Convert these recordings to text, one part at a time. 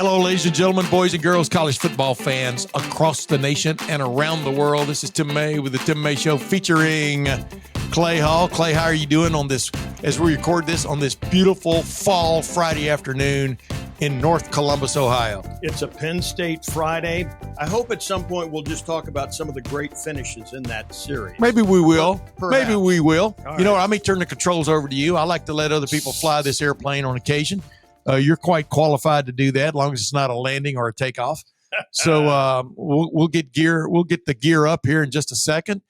Hello, ladies and gentlemen, boys and girls, college football fans across the nation and around the world. This is Tim May with the Tim May Show featuring Clay Hall. Clay, how are you doing on this, as we record this on this beautiful fall Friday afternoon in North Columbus, Ohio? It's a Penn State Friday. I hope at some point we'll just talk about some of the great finishes in that series. Maybe we will. Perhaps. Maybe we will. All you know right. what? I may turn the controls over to you. I like to let other people fly this airplane on occasion. You're quite qualified to do that, as long as it's not a landing or a takeoff. So we'll get gear. We'll get the gear up here in just a second.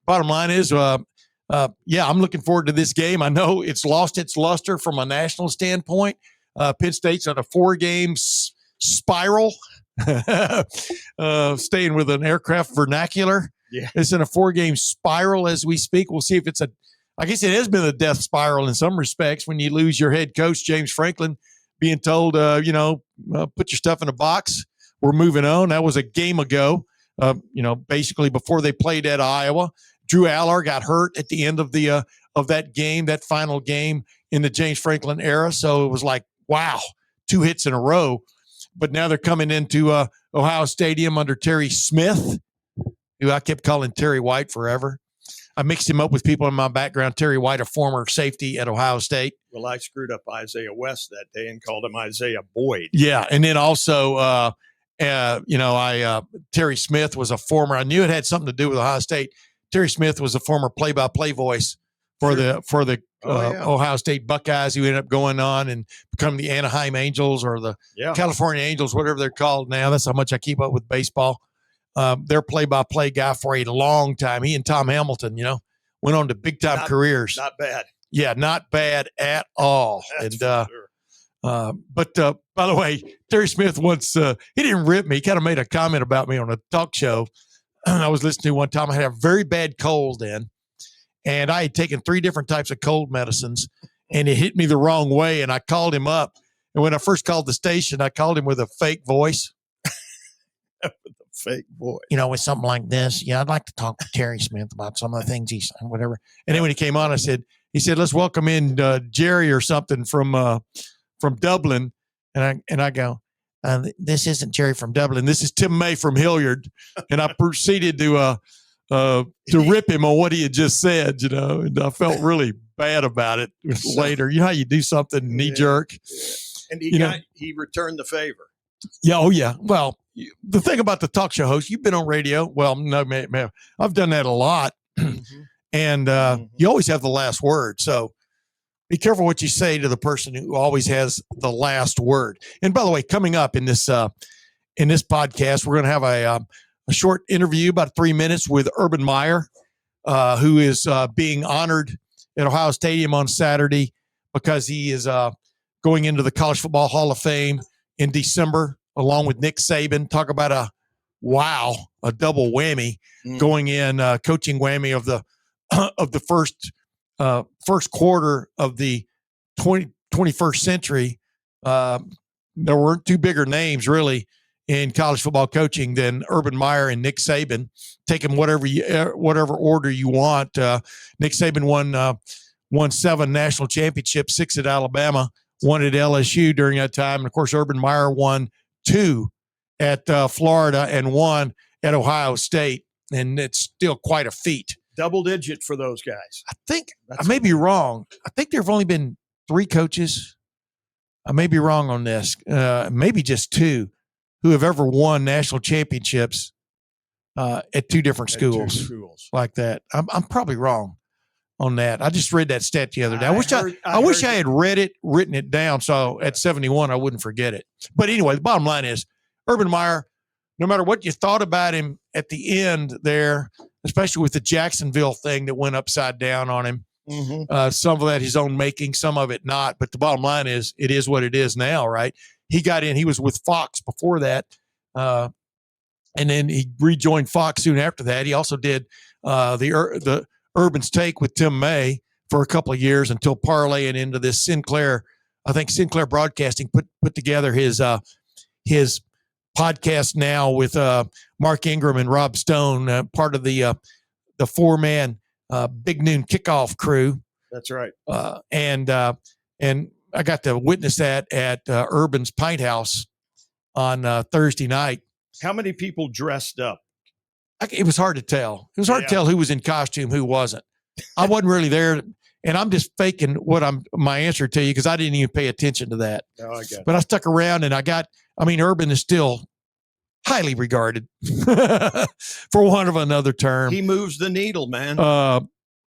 Bottom line is, I'm looking forward to this game. I know it's lost its luster from a national standpoint. Penn State's on a 4-game spiral, staying with an aircraft vernacular. Yeah. It's in a 4-game spiral as we speak. We'll see if it's I guess it has been a death spiral in some respects when you lose your head coach, James Franklin, being told, put your stuff in a box. We're moving on. That was a game ago, basically before they played at Iowa. Drew Aller got hurt at the end of that game, that final game in the James Franklin era. So it was like, wow, 2 hits in a row. But now they're coming into Ohio Stadium under Terry Smith, who I kept calling Terry White forever. I mixed him up with people in my background. Terry White, a former safety at Ohio State. Well, I screwed up Isaiah West that day and called him Isaiah Boyd. Yeah, and then also, Terry Smith was a former. I knew it had something to do with Ohio State. Terry Smith was a former play-by-play voice for the Ohio State Buckeyes, who ended up going on and becoming the Anaheim Angels or the California Angels, whatever they're called now. That's how much I keep up with baseball. Their play-by-play guy for a long time. He and Tom Hamilton, went on to big-time careers. Not bad. Yeah, not bad at all. That's for sure. But by the way, Terry Smith once, he didn't rip me. He kind of made a comment about me on a talk show I was listening to one time. I had a very bad cold then, and I had taken 3 different types of cold medicines, and it hit me the wrong way, and I called him up. And when I first called the station, I called him with a fake voice. Fake voice. With something like this. Yeah, I'd like to talk to Terry Smith about some of the things he's saying, whatever. And then when he came on, he said, let's welcome in Jerry or something from Dublin. And I go, this isn't Jerry from Dublin. This is Tim May from Hilliard. And I proceeded to rip him on what he had just said, and I felt really bad about it later. You know how you do something knee jerk. And he returned the favor. Yeah. Oh yeah. Well, the thing about the talk show host, you've been on radio. Well, no, man, I've done that a lot. And you always have the last word. So be careful what you say to the person who always has the last word. And by the way, coming up in this podcast, we're going to have a short interview, about 3 minutes, with Urban Meyer, who is being honored at Ohio Stadium on Saturday because he is going into the College Football Hall of Fame in December, along with Nick Saban. Talk about a double whammy going in, coaching whammy of the first quarter of the 21st century. There weren't 2 bigger names really in college football coaching than Urban Meyer and Nick Saban. Take them whatever order you want. Nick Saban won 7 national championships, 6 at Alabama, 1 at LSU during that time. And of course, Urban Meyer won 2 at Florida and 1 at Ohio State. And it's still quite a feat. Double digit for those guys. I think I may be wrong. I think there have only been 3 coaches. I may be wrong on this. Maybe just 2 who have ever won national championships at 2 different schools like that. I'm probably wrong on that. I just read that stat the other day. I wish I had written it down, so at 71 I wouldn't forget it. But anyway, the bottom line is Urban Meyer, no matter what you thought about him at the end there, especially with the Jacksonville thing that went upside down on him, some of that his own making, some of it not. But the bottom line is, it is what it is now, right? He got in. He was with Fox before that, and then he rejoined Fox soon after that. He also did the Urban's Take with Tim May for a couple of years until parlaying into this Sinclair. I think Sinclair Broadcasting put together his podcast now with Mark Ingram and Rob Stone, part of the 4-man Big Noon Kickoff crew. That's right. And I got to witness that at Urban's Pint House on Thursday night. How many people dressed up? It was hard to tell. It was hard to tell who was in costume, who wasn't. I wasn't really there, and I'm just faking my answer to you because I didn't even pay attention to that. Oh, I get but I stuck around, and Urban is still highly regarded, for want of another term. He moves the needle, man.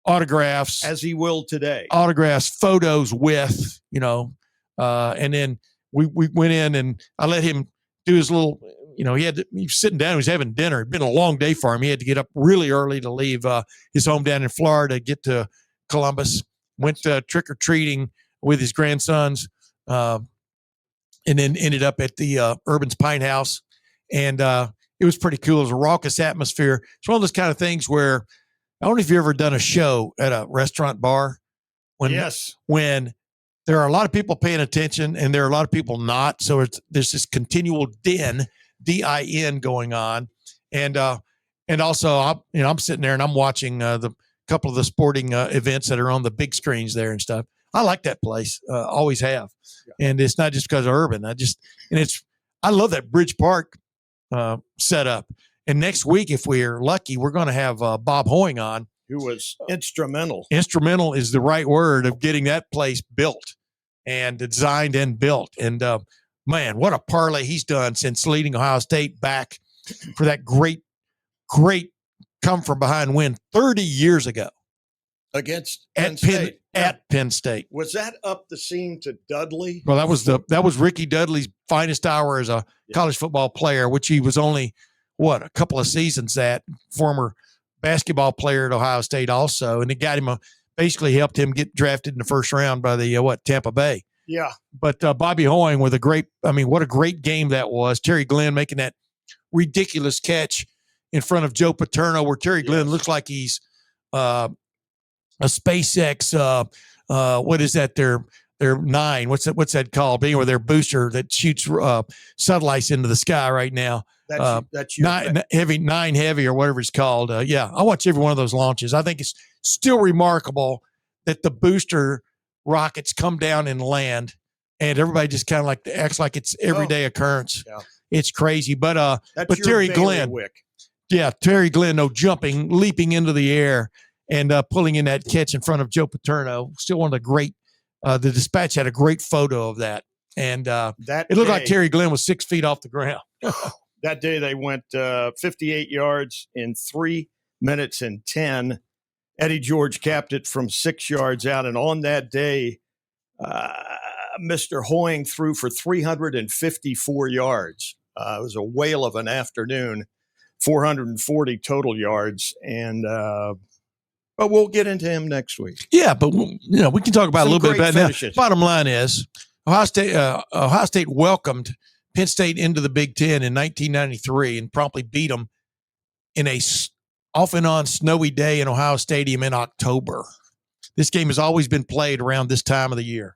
Autographs. As he will today. Autographs, photos with, and then we went in, and I let him do his little, he was sitting down, he was having dinner. It'd been a long day for him. He had to get up really early to leave his home down in Florida, get to Columbus, went trick-or-treating with his grandsons, and then ended up at the Urban's Pine House. And it was pretty cool. It was a raucous atmosphere. It's one of those kind of things where, I don't know if you've ever done a show at a restaurant bar when there are a lot of people paying attention and there are a lot of people not. So there's this continual DIN going on. And also I'm sitting there and I'm watching the couple of the sporting events that are on the big screens there and stuff. I like that place. Always have. Yeah. And it's not just because of Urban. I love that Bridge Park setup. And next week, if we're lucky, we're going to have Bob Hoying on. Who was instrumental. Instrumental is the right word of getting that place built and designed and built. And, man, what a parlay he's done since leading Ohio State back for that great come-from-behind win 30 years ago. Against Penn State. At Penn State. Was that up the seam to Dudley? Well, that was Ricky Dudley's finest hour as a college football player, which he was only – a couple of seasons at, former basketball player at Ohio State also. And it got him basically helped him get drafted in the first round by the Tampa Bay. Yeah. But Bobby Hoying with what a great game that was. Terry Glenn making that ridiculous catch in front of Joe Paterno, where Terry Glenn looks like he's a SpaceX, what is that? Their 9, what's that called? Being with their booster that shoots satellites into the sky right now. That's your 9 heavy or whatever it's called. I watch every one of those launches. I think it's still remarkable that the booster rockets come down and land, and everybody just kind of acts like it's everyday occurrence. Yeah. It's crazy. But Terry Glenn, Terry Glenn, jumping, leaping into the air, and pulling in that catch in front of Joe Paterno. Still one of the great. The Dispatch had a great photo of that, and it looked like Terry Glenn was 6 feet off the ground. That day they went 58 yards in 3 minutes and 10. Eddie George capped it from 6 yards out, and on that day, Mr. Hoying threw for 354 yards. It was a whale of an afternoon, 440 total yards, and but we'll get into him next week. Yeah, but we can talk about a little bit about that. Bottom line is, Ohio State welcomed Penn State into the Big Ten in 1993 and promptly beat them in a off and on snowy day in Ohio Stadium in October. This game has always been played around this time of the year.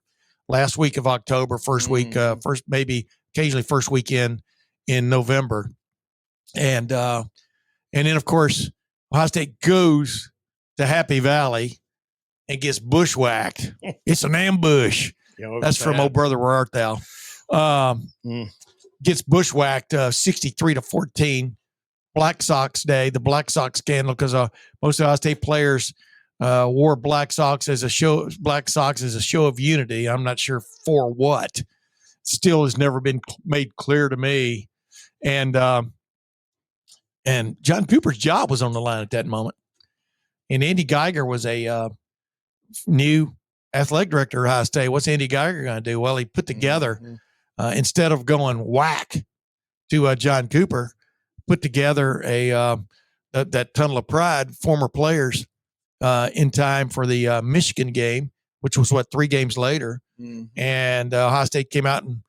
Last week of October, first occasionally first weekend in November. And then, of course, Ohio State goes to Happy Valley and gets bushwhacked. It's an ambush. That's from old brother, where art thou? Gets bushwhacked 63-14. Black Sox Day, the Black Sox scandal, because most Ohio State players wore black socks as a show of unity. I'm not sure for what. Still has never been made clear to me. And John Cooper's job was on the line at that moment. And Andy Geiger was a new athletic director at Ohio State. What's Andy Geiger going to do? Well, he put together, instead of going whack to John Cooper, put together that tunnel of pride, former players, in time for the Michigan game, which was 3 games later. And Ohio State came out and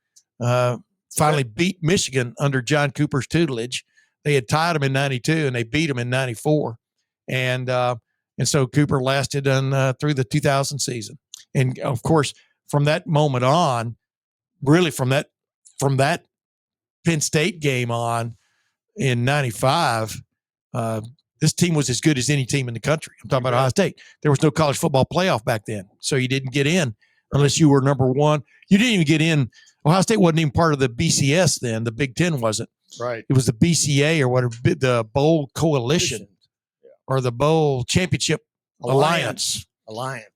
finally beat Michigan under John Cooper's tutelage. They had tied them in 92 and they beat them in 94. And so Cooper lasted through the 2000 season. And of course, from that moment on, really from that Penn State game on in 95, this team was as good as any team in the country. I'm talking about Ohio State. There was no college football playoff back then, so you didn't get in unless you were number one. You didn't even get in. Ohio State wasn't even part of the BCS then. The Big Ten wasn't. Right. It was the BCA or whatever, the Bowl Coalition or the Bowl Championship Alliance,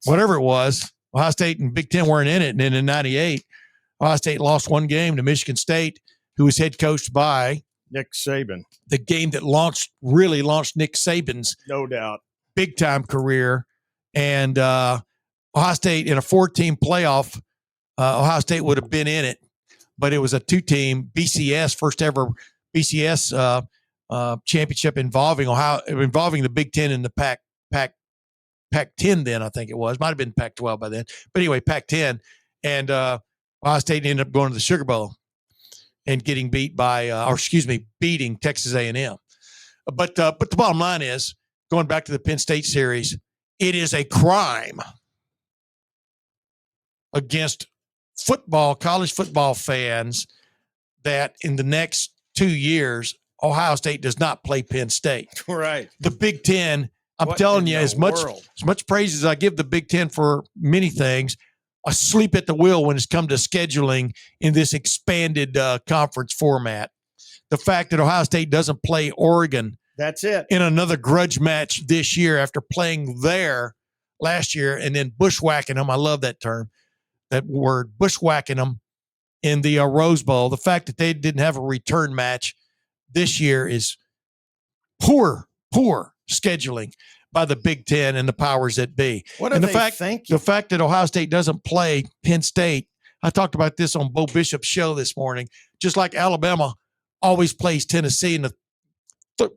whatever it was. Ohio State and Big Ten weren't in it. And then in 98, Ohio State lost one game to Michigan State, who was head coached by Nick Saban. The game that really launched Nick Saban's no doubt big time career. And Ohio State in a 4-team playoff, Ohio State would have been in it, but it was a 2-team BCS, first ever BCS championship involving the Big Ten and the Pac-10 then, I think it was. Might have been Pac-12 by then. But anyway, Pac-10. And Ohio State ended up going to the Sugar Bowl and getting beating Texas A&M. But the bottom line is, going back to the Penn State series, it is a crime against college football fans that in the next 2 years, Ohio State does not play Penn State. Right. The Big Ten, I'm telling you, as much praise as I give the Big Ten for many things, asleep at the wheel when it's come to scheduling in this expanded conference format. The fact that Ohio State doesn't play Oregon, that's it, in another grudge match this year after playing there last year and then bushwhacking them. I love that term, that word, bushwhacking them in the Rose Bowl. The fact that they didn't have a return match this year is poor scheduling by the Big Ten and the powers that be. The fact that Ohio State doesn't play Penn State, I talked about this on Bo Bishop's show this morning, just like Alabama always plays Tennessee in the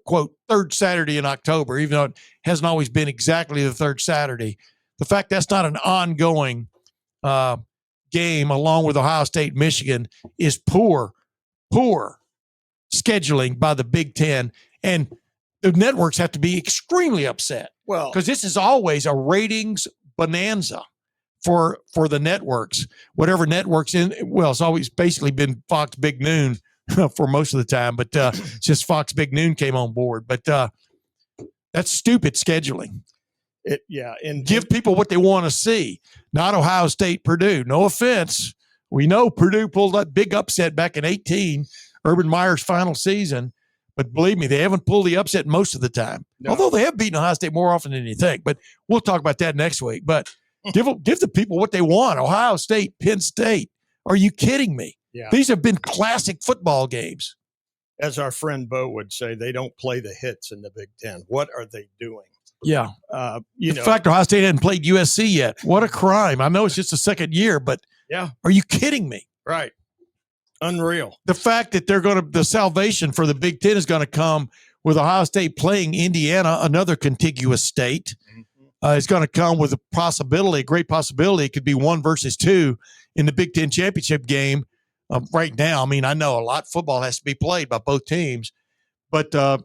quote, third Saturday in October, even though it hasn't always been exactly the third Saturday. The fact that's not an ongoing game along with Ohio State, Michigan is poor scheduling by the Big Ten. And the networks have to be extremely upset. Well, because this is always a ratings bonanza for the networks. Whatever networks it's always basically been Fox Big Noon for most of the time, but just Fox Big Noon came on board. But that's stupid scheduling. And give people what they want to see, not Ohio State, Purdue. No offense. We know Purdue pulled that big upset back in 2018, Urban Meyer's final season. But believe me, they haven't pulled the upset most of the time. No. Although they have beaten Ohio State more often than you think. But we'll talk about that next week. But give the people what they want. Ohio State, Penn State. Are you kidding me? Yeah. These have been classic football games. As our friend Bo would say, they don't play the hits in the Big Ten. What are they doing? Yeah. The fact Ohio State hadn't played USC yet. What a crime. I know it's just the second year, but are you kidding me? Right. Unreal. The fact that the salvation for the Big Ten is going to come with Ohio State playing Indiana, another contiguous state, is going to come with a great possibility. It could be 1 versus 2 in the Big Ten championship game right now. I mean, I know a lot of football has to be played by both teams, but the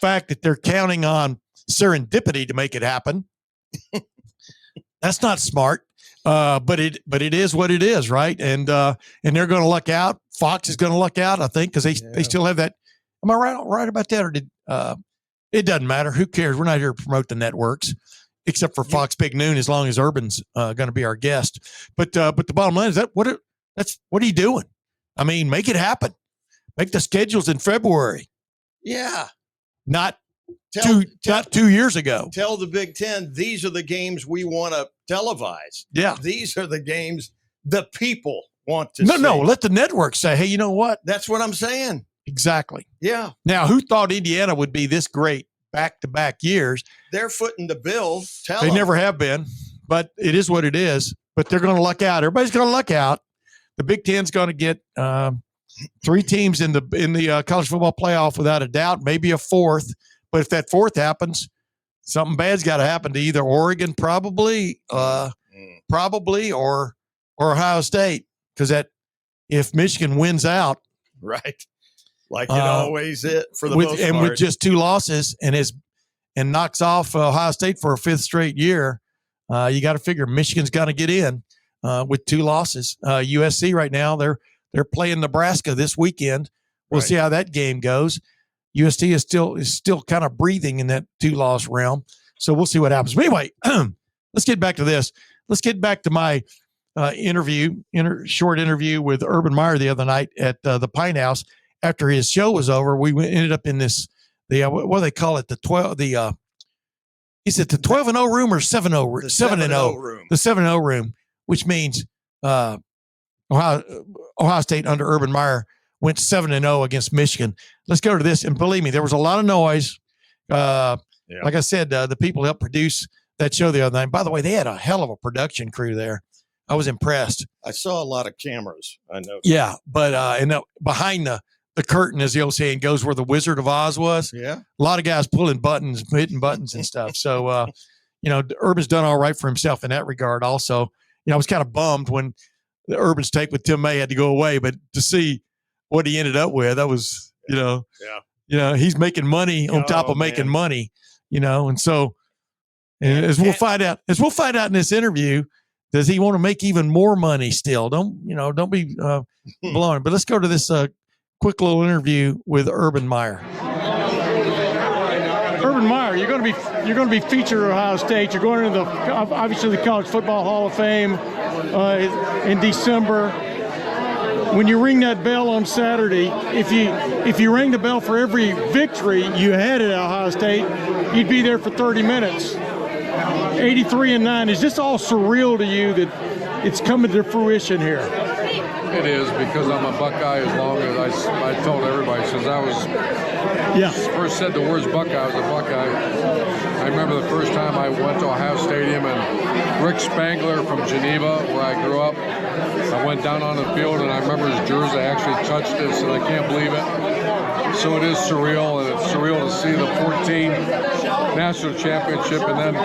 fact that they're counting on serendipity to make it happen, that's not smart. But it is what it is, right? And they're going to luck out. Fox is going to luck out, I think, because they still have that. Am I right about that, or it doesn't matter? Who cares? We're not here to promote the networks, except for Fox Big Noon, as long as Urban's going to be our guest. But the bottom line is what are you doing? I mean, make it happen. Make the schedules in February. Yeah, not 2 years ago. Tell the Big Ten, these are the games we want to televise. Yeah. These are the games the people want to see. No, let the network say, hey, you know what? That's what I'm saying. Exactly. Yeah. Now, who thought Indiana would be this great back-to-back years? They're footing the bill. They never have been, but it is what it is. But they're going to luck out. Everybody's going to luck out. The Big Ten's going to get 3 teams in the college football playoff without a doubt, maybe a 4th. But if that 4th happens, something bad's got to happen to either Oregon, probably, or Ohio State, because if Michigan wins out, right, like it always is for the most part, with just 2 losses and knocks off Ohio State for a 5th straight year, you got to figure Michigan's got to get in with 2 losses. USC right now they're playing Nebraska this weekend. We'll see how that game goes. USC is still kind of breathing in that 2-loss realm. So we'll see what happens. But anyway, let's get back to this. Let's get back to my short interview with Urban Meyer the other night at the Pine House. After his show was over, ended up in this, what do they call it? Is it the 12-0 room or 7-0 room? 7-0 room. The 7-0 room, which means Ohio State under Urban Meyer went 7-0 against Michigan. Let's go to this. And believe me, there was a lot of noise. Like I said, the people helped produce that show the other night. By the way, they had a hell of a production crew there. I was impressed. I saw a lot of cameras. I know. Yeah, but behind the curtain, as the old saying goes, where the Wizard of Oz was. Yeah. A lot of guys pulling buttons, hitting buttons and stuff. So, Urban's done all right for himself in that regard. Also, I was kind of bummed when the Urban's take with Tim May had to go away, but to see what he ended up with, that was, he's making money on top of making money, and so, as we'll find out in this interview, does he want to make even more money still? Don't be blown. But let's go to this quick little interview with Urban Meyer. Urban Meyer, you're going to be featured at Ohio State. You're going into obviously the College Football Hall of Fame in December. When you ring that bell on Saturday, if you rang the bell for every victory you had at Ohio State, you'd be there for 30 minutes. 83-9. Is this all surreal to you that it's coming to fruition here? It is, because I'm a Buckeye. As long as I told everybody since I was first said the words Buckeye, I was a Buckeye. I remember the first time I went to Ohio Stadium, and Rick Spangler from Geneva, where I grew up, I went down on the field, and I remember his jersey. I actually touched it, so I can't believe it. So it is surreal, and it's surreal to see the 14 national championship. And then,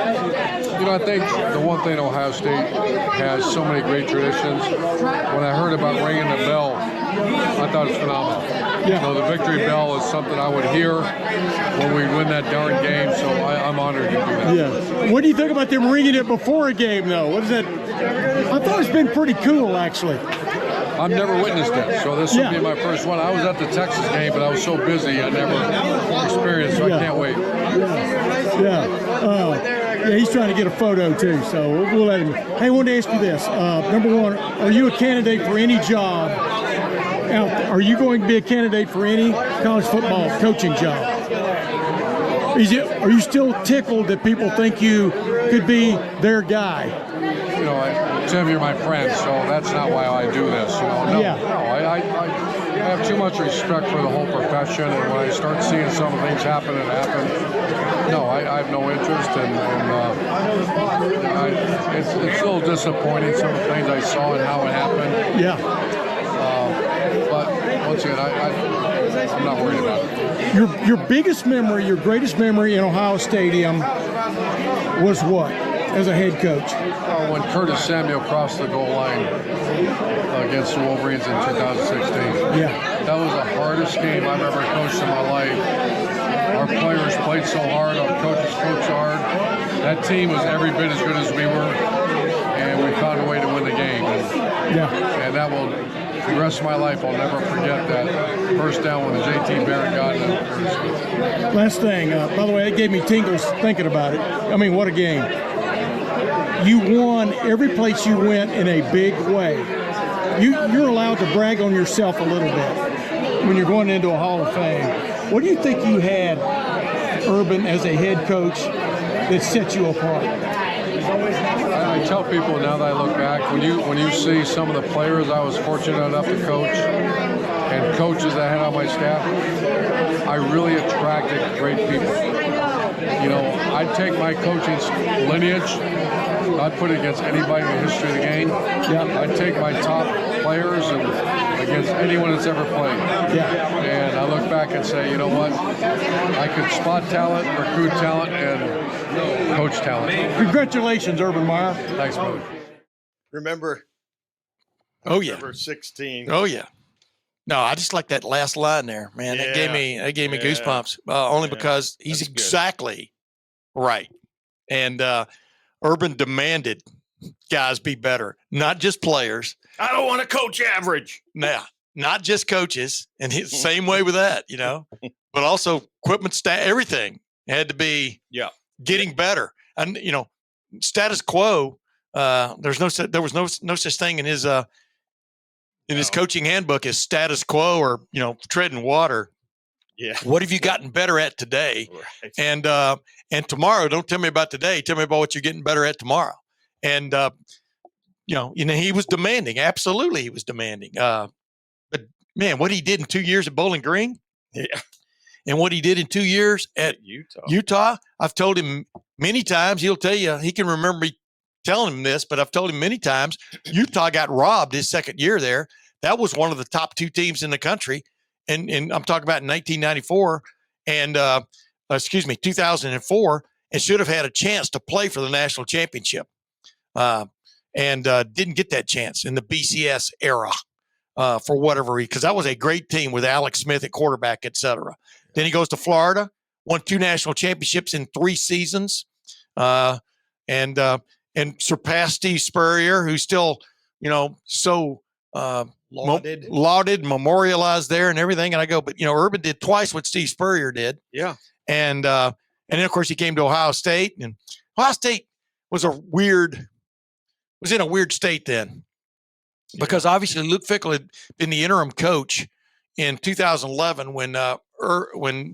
I think the one thing Ohio State has so many great traditions. When I heard about ringing the bell, I thought it was phenomenal. Yeah. The victory bell is something I would hear when we win that darn game, so I'm honored to do that. Yeah. What do you think about them ringing it before a game, though? What is that? I thought it's been pretty cool, actually. I've never witnessed it, so this will be my first one. I was at the Texas game, but I was so busy I never experienced, so I can't wait. Yeah, he's trying to get a photo, too, so we'll let him. Hey, I wanted to ask you this. Number one, are you a candidate for any job out there? Are you going to be a candidate for any college football coaching job? Are you still tickled that people think you could be their guy? Tim, you're my friend, so that's not why I do this. I have too much respect for the whole profession, and when I start seeing some things happen, I have no interest, it's a little disappointing, some of the things I saw and how it happened. Yeah. But once again, I'm not worried about it. Your biggest memory, your greatest memory in Ohio Stadium was what, as a head coach? When Curtis Samuel crossed the goal line against the Wolverines in 2016. Yeah. That was the hardest game I've ever coached in my life. Our players played so hard, our coaches coached hard. That team was every bit as good as we were, and we found a way to win the game. And that will, for the rest of my life, I'll never forget that first down when the JT Barrett got it. Last thing, by the way, it gave me tingles thinking about it. I mean, what a game. You won every place you went in a big way. You're allowed to brag on yourself a little bit when you're going into a Hall of Fame. What do you think you had, Urban, as a head coach that set you apart? I tell people now that I look back, when you see some of the players I was fortunate enough to coach and coaches I had on my staff, I really attracted great people. I'd take my coaching lineage, I'd put it against anybody in the history of the game. Yeah. I'd take my top players and against anyone that's ever played. Yeah. And I look back and say, you know what? I could spot talent, recruit talent, and coach talent. Congratulations, Urban Meyer. Thanks, brother. Remember? Oh, yeah. Number 16. Oh, yeah. No, I just like that last line there, man. That gave me goosebumps. Only because he's exactly right. And Urban demanded guys be better, not just players. I don't want to coach average. Now, not just coaches, and his same way with that, but also equipment, everything had to be getting better. And status quo there was no such thing in his coaching handbook as status quo or treading water. Yeah. What have you gotten better at today? Right. And tomorrow, don't tell me about today. Tell me about what you're getting better at tomorrow. And he was demanding. Absolutely, he was demanding. But man, what he did in 2 years at Bowling Green, Yeah. and what he did in 2 years at Utah, I've told him many times. He'll tell you he can remember me telling him this, but I've told him many times. Utah got robbed his second year there. That was one of the top 2 teams in the country. And I'm talking about in 1994 and 2004, and should have had a chance to play for the national championship, and didn't get that chance in the BCS era for whatever reason, because that was a great team with Alex Smith at quarterback, et cetera. Then he goes to Florida, won 2 national championships in 3 seasons, and surpassed Steve Spurrier, who's still so lauded, memorialized there and everything. And I go, but Urban did twice what Steve Spurrier did. Yeah. And then of course he came to Ohio State, and Ohio State was in a weird state then, because obviously Luke Fickell had been the interim coach in 2011 when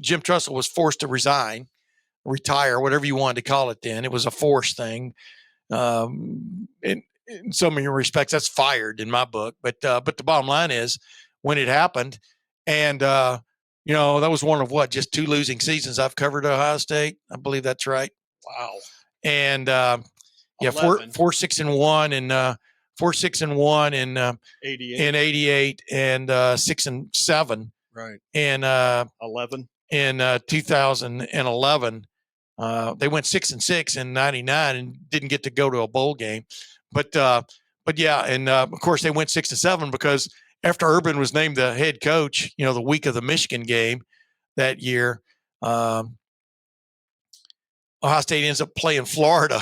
Jim Tressel was forced to retire, whatever you wanted to call it then. It was a forced thing. In so many respects, that's fired in my book. But the bottom line is, when it happened, and that was one of just 2 losing seasons I've covered Ohio State. I believe that's right. Wow. And 4-6-1 and 4-6-1 in 88 and 6-7. Right. And 11 in 2011. They went 6-6 in 99 and didn't get to go to a bowl game. But yeah, and of course they went 6-7 because after Urban was named the head coach, the week of the Michigan game that year, Ohio State ends up playing Florida.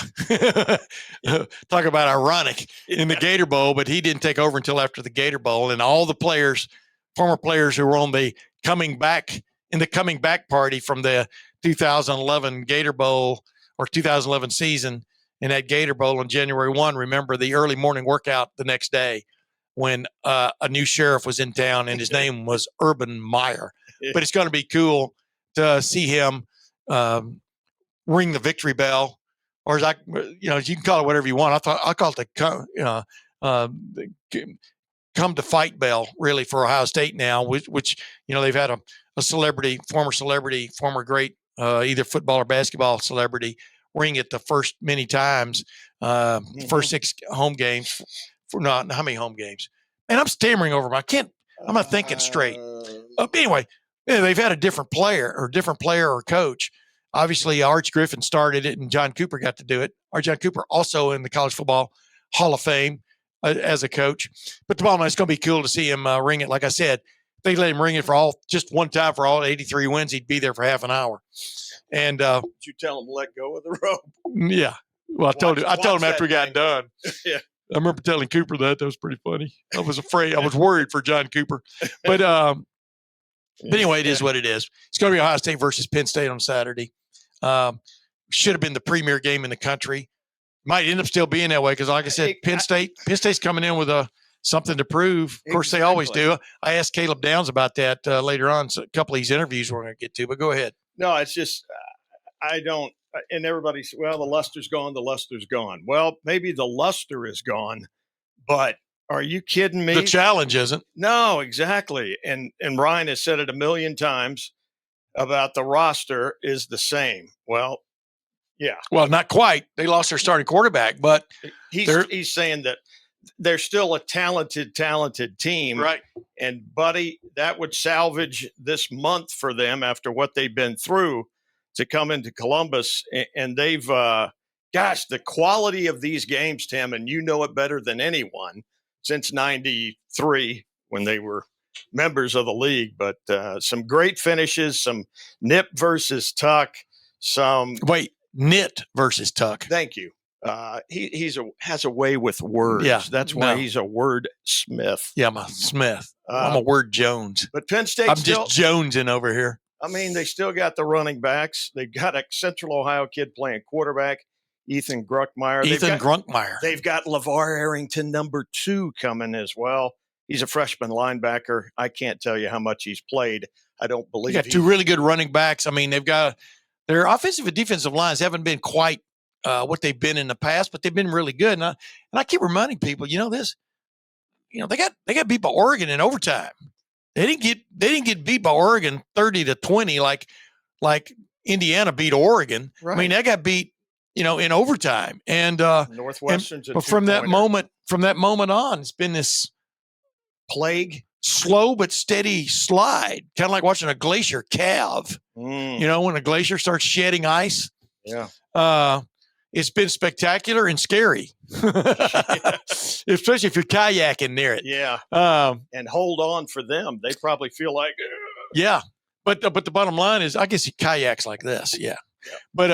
Talk about ironic in the Gator Bowl, but he didn't take over until after the Gator Bowl, and all the former players who were on the coming back party from the 2011 Gator Bowl or 2011 season. In that Gator Bowl on January 1, remember the early morning workout the next day when a new sheriff was in town, and his name was Urban Meyer. But it's going to be cool to see him ring the victory bell, or you can call it whatever you want. I call it the come to fight bell, really, for Ohio State now, which they've had a former great either football or basketball celebrity ring it the first many times, first 6 home games. How many home games? And I'm stammering over them. I'm not thinking straight. Anyway, they've had a different player or coach. Obviously, Arch Griffin started it, and John Cooper got to do it. John Cooper also in the College Football Hall of Fame as a coach. But the bottom line, it's going to be cool to see him ring it. Like I said, if they let him ring it just one time for all 83 wins, he'd be there for half an hour. And did you tell him to let go of the rope? Yeah. Well, I told him after we got done. Yeah. I remember telling Cooper that. That was pretty funny. I was worried for John Cooper. But anyway, it is what it is. It's going to be Ohio State versus Penn State on Saturday. Should have been the premier game in the country. Might end up still being that way because, like I said, Penn State's coming in with something to prove. Of course, they always do. I asked Caleb Downs about that later on. So a couple of these interviews we're going to get to, but go ahead. No, it's just I don't. And everybody says, well, the luster's gone. The luster's gone. Well, maybe the luster is gone, but are you kidding me? The challenge isn't. No, exactly. And Ryan has said it a million times about the roster is the same. Well, yeah. Well, not quite. They lost their starting quarterback, but he's saying that they're still a talented team. Right. And, buddy, that would salvage this month for them after what they've been through to come into Columbus. And they've, the quality of these games, Tim, and you know it better than anyone, since 93 when they were members of the league. But some great finishes, some nip versus tuck, Knit versus tuck. Thank you. He has a way with words. Yeah, that's why he's a word smith. Yeah, I'm a Smith. I'm a word Jones. But Penn State, I'm just Jonesing over here. I mean, they still got the running backs. They got a Central Ohio kid playing quarterback. Ethan Grunkmeyer. Grunkmeyer. They've got LeVar Arrington, number 2, coming as well. He's a freshman linebacker. I can't tell you how much he's played. I don't believe you got 2 really good running backs. I mean, they've got their offensive and defensive lines haven't been quite what they've been in the past, but they've been really good. And I keep reminding people, they got beat by Oregon in overtime. They didn't get beat by Oregon 30-20 like Indiana beat Oregon. Right. I mean, they got beat, in overtime. And Northwestern's but from that moment on, it's been this plague, slow but steady slide, kind of like watching a glacier calve. When a glacier starts shedding ice. Yeah. It's been spectacular and scary, especially if you're kayaking near it. Yeah. And hold on for them. They probably feel like, yeah. But the bottom line is, I guess he kayaks like this. Yeah. But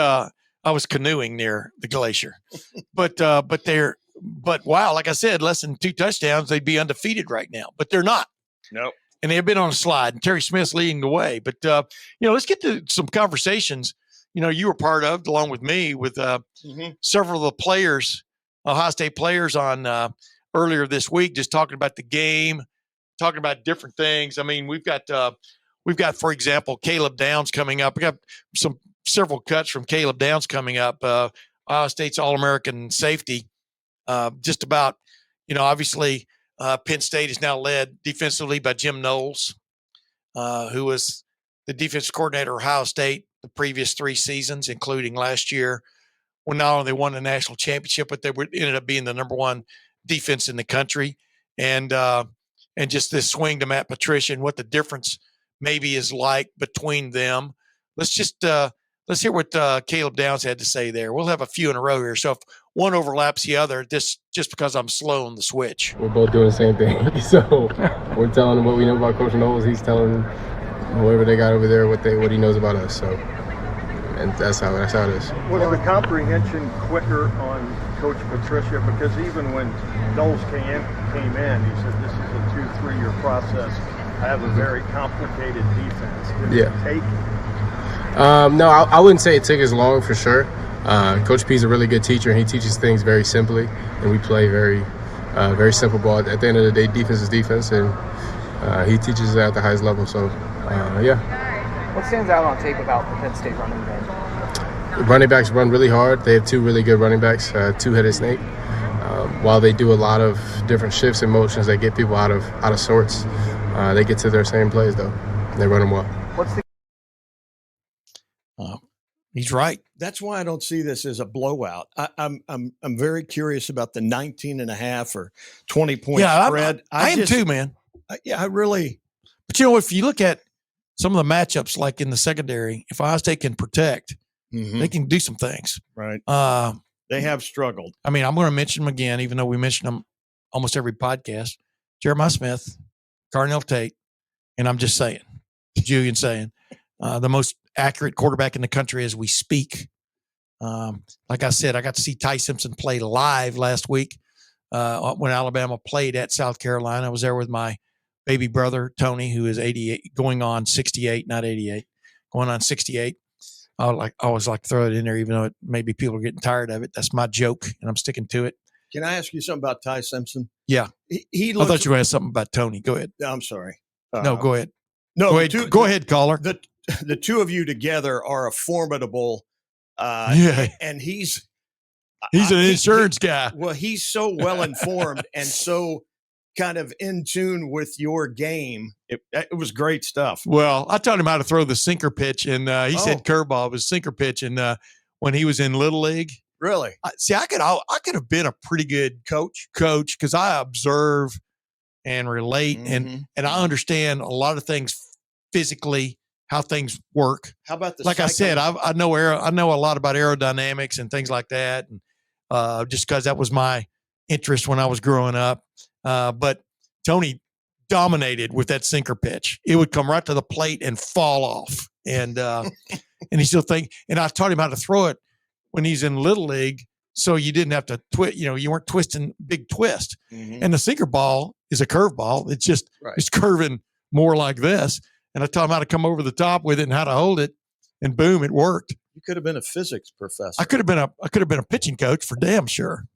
I was canoeing near the glacier. but wow, like I said, less than 2 touchdowns, they'd be undefeated right now. But they're not. Nope. And they've been on a slide. And Terry Smith's leading the way. But let's get to some conversations. You were part of, along with me, with several of the players, Ohio State players, on earlier this week, just talking about the game, talking about different things. I mean, we've got, for example, Caleb Downs coming up. We got several cuts from Caleb Downs coming up. Ohio State's All-American safety. Just about, obviously, Penn State is now led defensively by Jim Knowles, who was the defensive coordinator of Ohio State the previous 3 seasons, including last year, when not only they won the national championship, but they ended up being the number 1 defense in the country. And just this swing to Matt Patricia and what the difference maybe is like between them. Let's hear what Caleb Downs had to say there. We'll have a few in a row here. So if one overlaps the other, just because I'm slow on the switch. We're both doing the same thing. So we're telling them what we know about Coach Knowles. He's telling whoever they got over there what he knows about us. So, and that's how it is. Was the comprehension quicker on Coach Patricia? Because even when Knowles came in, he said this is a 2-3 year process. I have a very complicated defense. Did it take? No, I wouldn't say it took as long for sure. Coach P is a really good teacher, and he teaches things very simply, and we play very simple ball. At the end of the day, defense is defense, and he teaches it at the highest level. So, yeah. What stands out on tape about the Penn State running game? Running backs run really hard. They have 2 really good running backs, 2-headed snake. While they do a lot of different shifts and motions that get people out of sorts, they get to their same plays though. They run them well. What's the He's right. That's why I don't see this as a blowout. I'm very curious about the 19.5 or 20-point spread. I am too, man. I really. But if you look at some of the matchups, like in the secondary, if Ohio State can protect, they can do some things. Right. They have struggled. I mean, I'm going to mention them again, even though we mention them almost every podcast. Jeremiah Smith, Carnell Tate, and I'm just saying, Julian saying, the most accurate quarterback in the country as we speak. Like I said, I got to see Ty Simpson play live last week when Alabama played at South Carolina. I was there with my baby brother, Tony, who is 88, going on 68, not 88, going on 68. I always like to throw it in there, even though maybe people are getting tired of it. That's my joke, and I'm sticking to it. Can I ask you something about Ty Simpson? Yeah. He I thought you were going to ask something about Tony. Go ahead. I'm sorry. No, go ahead. No, go ahead, caller. The 2 of you together are a formidable. And he's an insurance guy. Well, he's so well informed and so kind of in tune with your game. It was great stuff. Well, I taught him how to throw the sinker pitch, and he said curveball was sinker pitch. And when he was in Little League, really, I could have been a pretty good coach because I observe and relate, and I understand a lot of things physically, how things work. How about like I said, I know a lot about aerodynamics and things like that, and just because that was my interest when I was growing up. But Tony dominated with that sinker pitch. It would come right to the plate and fall off, and he still and I taught him how to throw it when he's in Little League, so you didn't have to twist. You weren't twisting big twist. And the sinker ball is a curve ball. It's just it's curving more like this. And I taught him how to come over the top with it and how to hold it, and boom, it worked. You could have been a physics professor. I could have been a pitching coach for damn sure.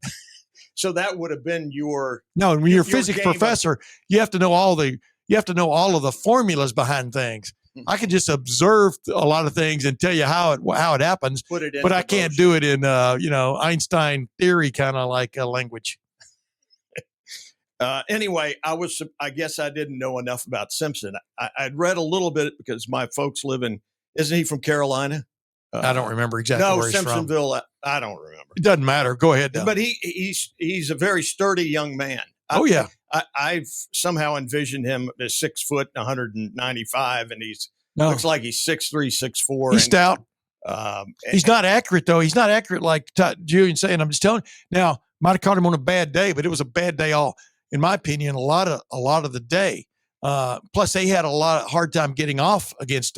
So that would have been your No, when you're a your physics game of- professor, you have to know all of the formulas behind things. I can just observe a lot of things and tell you how it happens, put it in. but I can't do it in Einstein theory kind of like language. Anyway, I guess I didn't know enough about Simpson. I'd read a little bit because my folks live in, isn't he from Carolina? I don't remember exactly No, where he's from. Simpsonville. I don't remember. It doesn't matter. Go ahead. Doug. But he's a very sturdy young man. Oh, yeah. I've somehow envisioned him as 6 foot, 195, and looks like he's 6'3", 6'4". He's stout. He's not accurate though. He's not accurate like Julian's saying. I'm just telling you. Now, might have caught him on a bad day, but it was a bad day in my opinion, a lot of the day. Plus, they had a hard time getting off against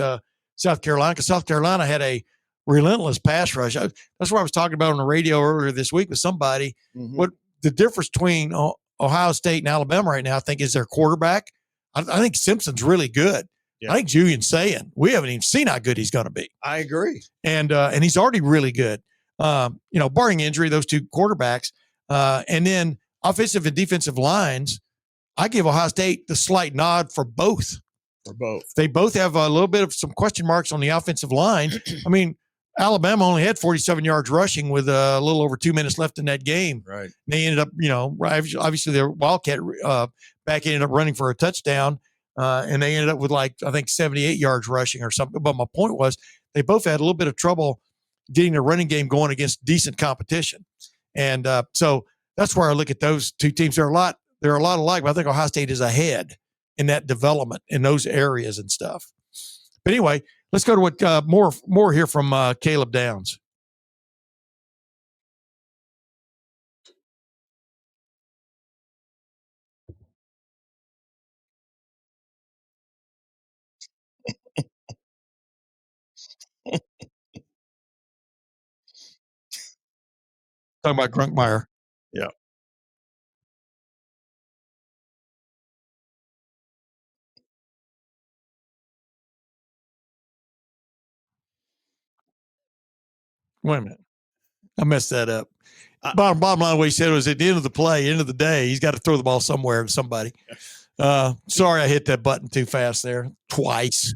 South Carolina because South Carolina had a relentless pass rush. That's what I was talking about on the radio earlier this week with somebody. Mm-hmm. What the difference between Ohio State and Alabama right now, I think, is their quarterback. I think Simpson's really good. Yeah. I think Julian's saying we haven't even seen how good he's going to be. I agree. And he's already really good. Barring injury, those two quarterbacks, and then offensive and defensive lines, I give Ohio State the slight nod for both. They both have a little bit of some question marks on the offensive line. I mean, Alabama only had 47 yards rushing with a little over 2 minutes left in that game. Right. And they ended up, obviously their Wildcat back ended up running for a touchdown, and they ended up with I think 78 yards rushing or something. But my point was they both had a little bit of trouble getting their running game going against decent competition. And so that's where I look at those two teams. They're a lot alike, but I think Ohio State is ahead in that development in those areas and stuff. But anyway, let's go to what more here from Caleb Downs. Talking about Meyer. Yeah. Wait a minute. I messed that up. Bottom line, what he said was at the end of the day, he's got to throw the ball somewhere to somebody. Sorry, I hit that button too fast there twice.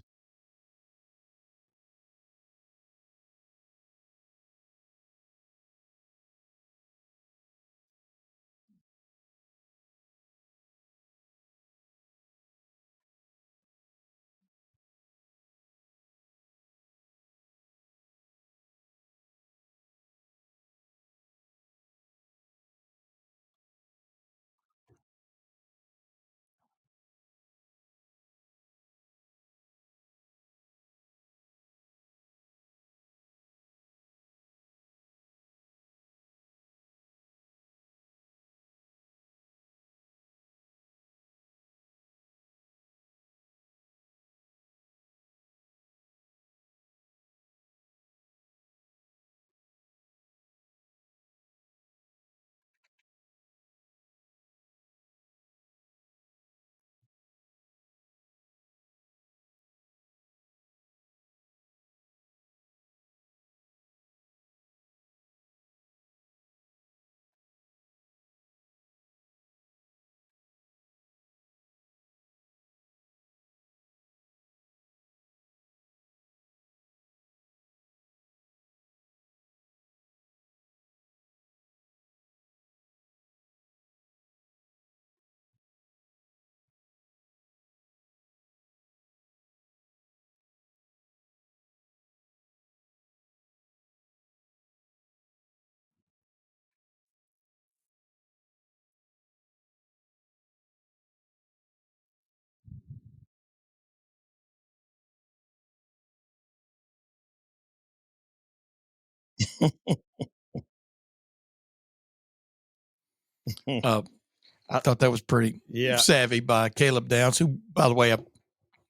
I thought that was pretty savvy by Caleb Downs, who, by the way, I've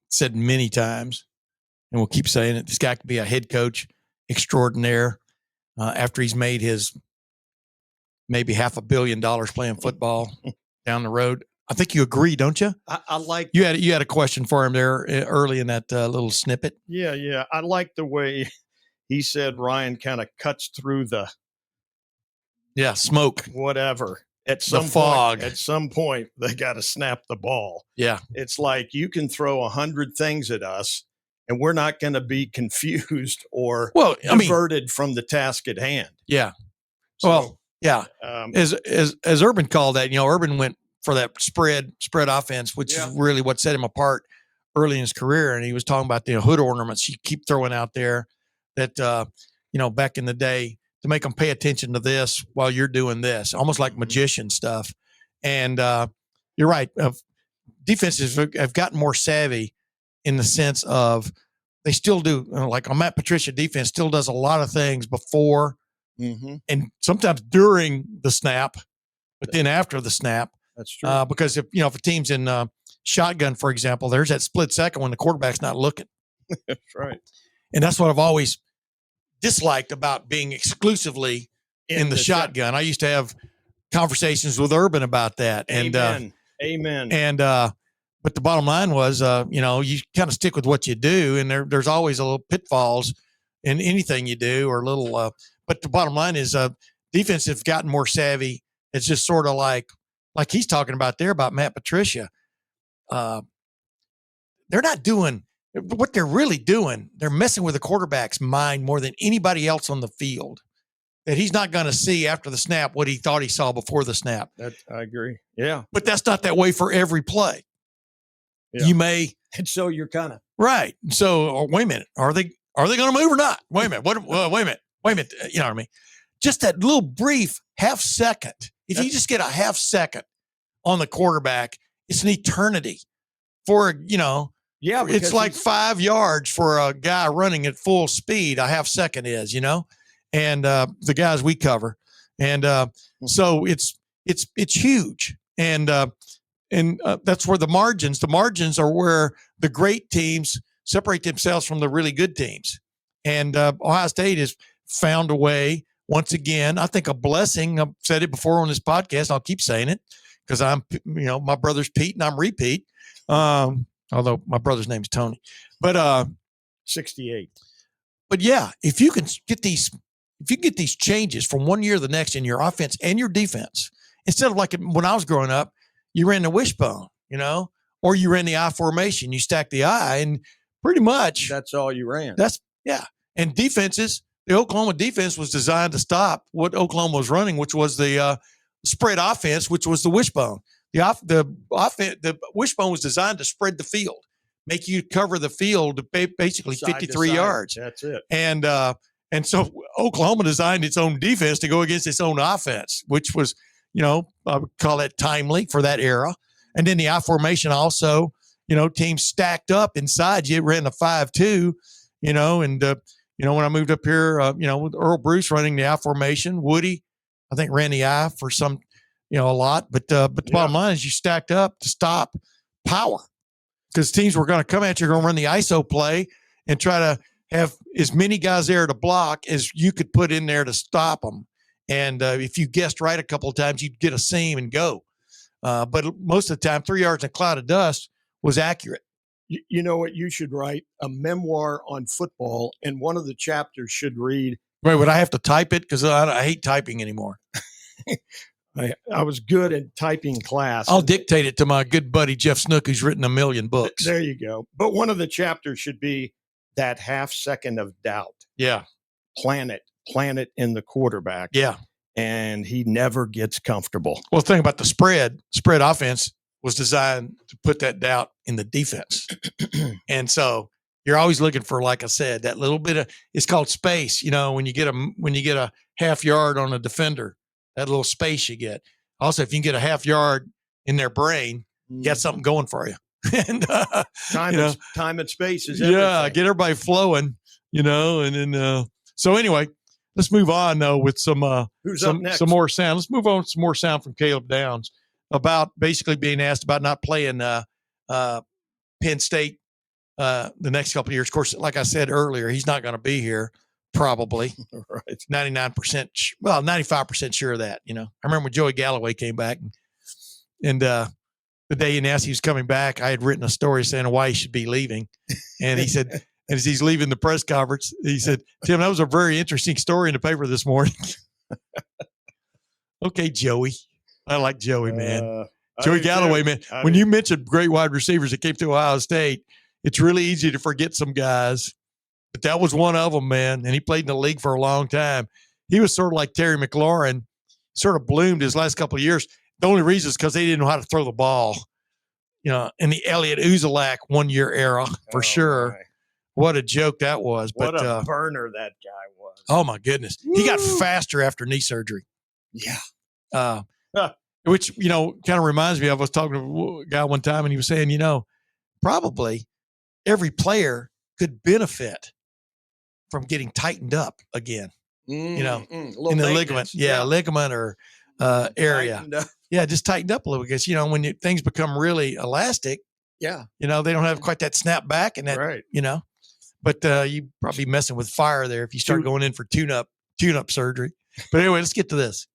said many times, and we'll keep saying it, this guy could be a head coach extraordinaire after he's made his maybe $500 million playing football down the road. I think you agree, don't you? I like you had a question for him there early in that little snippet. Yeah. I like the way he said Ryan kind of cuts through the smoke, whatever. At some fog. Point, at some point, they got to snap the ball. Yeah. It's like you can throw 100 things at us, and we're not going to be confused or diverted from the task at hand. Yeah. So, well, yeah. As Urban called that, Urban went for that spread offense, which is really what set him apart early in his career. And he was talking about the hood ornaments you keep throwing out there that, back in the day, to make them pay attention to this while you're doing this, almost like magician stuff. And you're right. Defenses have gotten more savvy in the sense of they still do, like on Matt Patricia defense, still does a lot of things before and sometimes during the snap, but then after the snap. That's true. Because if a team's in shotgun, for example, there's that split second when the quarterback's not looking. That's right. And that's what I've always disliked about being exclusively in the shotgun. I used to have conversations with Urban about that. Amen. And but the bottom line was, you kind of stick with what you do, and there's always a little pitfalls in anything you do, or little. But the bottom line is, defense have gotten more savvy. It's just sort of like he's talking about there about Matt Patricia. They're not doing what they're really doing. They're messing with the quarterback's mind more than anybody else on the field. That he's not going to see after the snap what he thought he saw before the snap. I agree. Yeah. But that's not that way for every play. Yeah. You may. And so you're kind of. Right. So, wait a minute. Are they going to move or not? Wait a minute. Wait a minute. You know what I mean? Just that little brief half second. If you just get a half second on the quarterback, it's an eternity for, Yeah, it's like 5 yards for a guy running at full speed. A half second is, and the guys we cover, and so it's huge, and that's where the margins are where the great teams separate themselves from the really good teams, and Ohio State has found a way once again. I think a blessing. I've said it before on this podcast. I'll keep saying it because I'm, my brother's Pete and I'm repeat. Although my brother's name is Tony, but 68. But yeah, if you can get these changes from one year to the next in your offense and your defense, instead of like when I was growing up, you ran the wishbone, or you ran the I formation, you stacked the I, and pretty much that's all you ran. And defenses, the Oklahoma defense was designed to stop what Oklahoma was running, which was the spread offense, which was the wishbone. The wishbone was designed to spread the field, make you cover the field basically side 53 yards. That's it. And so Oklahoma designed its own defense to go against its own offense, which was, I would call it timely for that era. And then the I formation also, teams stacked up inside you, ran the 5-2, and when I moved up here, with Earl Bruce running the I formation, Woody, I think ran the I for some, a lot, but the bottom line is you stacked up to stop power because teams were going to come at you, going to run the ISO play and try to have as many guys there to block as you could put in there to stop them. And if you guessed right a couple of times, you'd get a seam and go. But most of the time, 3 yards in a cloud of dust was accurate. You know what? You should write a memoir on football, and one of the chapters should read. Wait, would I have to type it? Because I hate typing anymore. I was good at typing class. I'll dictate it to my good buddy, Jeff Snook, who's written 1 million books. There you go. But one of the chapters should be that half second of doubt. Yeah. Plant it in the quarterback. Yeah. And he never gets comfortable. Well, the thing about the spread offense was designed to put that doubt in the defense. And so you're always looking for, like I said, that little bit of, it's called space. When you get a half yard on a defender, that little space you get. Also, if you can get a half yard in their brain, you got something going for you. And time and space is everything. Yeah, get everybody flowing, and then so anyway, let's move on though with some some more sound. Let's move on to some more sound from Caleb Downs about basically being asked about not playing Penn State the next couple of years. Of course, like I said earlier, he's not going to be here. Probably right. 99%, 95% sure of that. I remember when Joey Galloway came back and the day he announced he was coming back, I had written a story saying why he should be leaving. And he said, as he's leaving the press conference, he said, Tim, that was a very interesting story in the paper this morning. Okay, Joey. I like Joey, man. Joey Galloway, man. When you mentioned great wide receivers that came to Ohio State, it's really easy to forget some guys. But that was one of them, man. And he played in the league for a long time. He was sort of like Terry McLaurin, sort of bloomed his last couple of years. The only reason is because they didn't know how to throw the ball. In the Elliott Uzelac 1 year era, for sure. My. What a joke that was. What a burner that guy was. Oh, my goodness. Woo. He got faster after knee surgery. Yeah. Which, kind of reminds me of, I was talking to a guy one time and he was saying, probably every player could benefit from getting tightened up again, in the ligament. Yeah, ligament or area. Yeah, just tightened up a little because, when things become really elastic, they don't have quite that snap back and that, right. But you probably messing with fire there if you start going in for tune-up surgery. But anyway, let's get to this.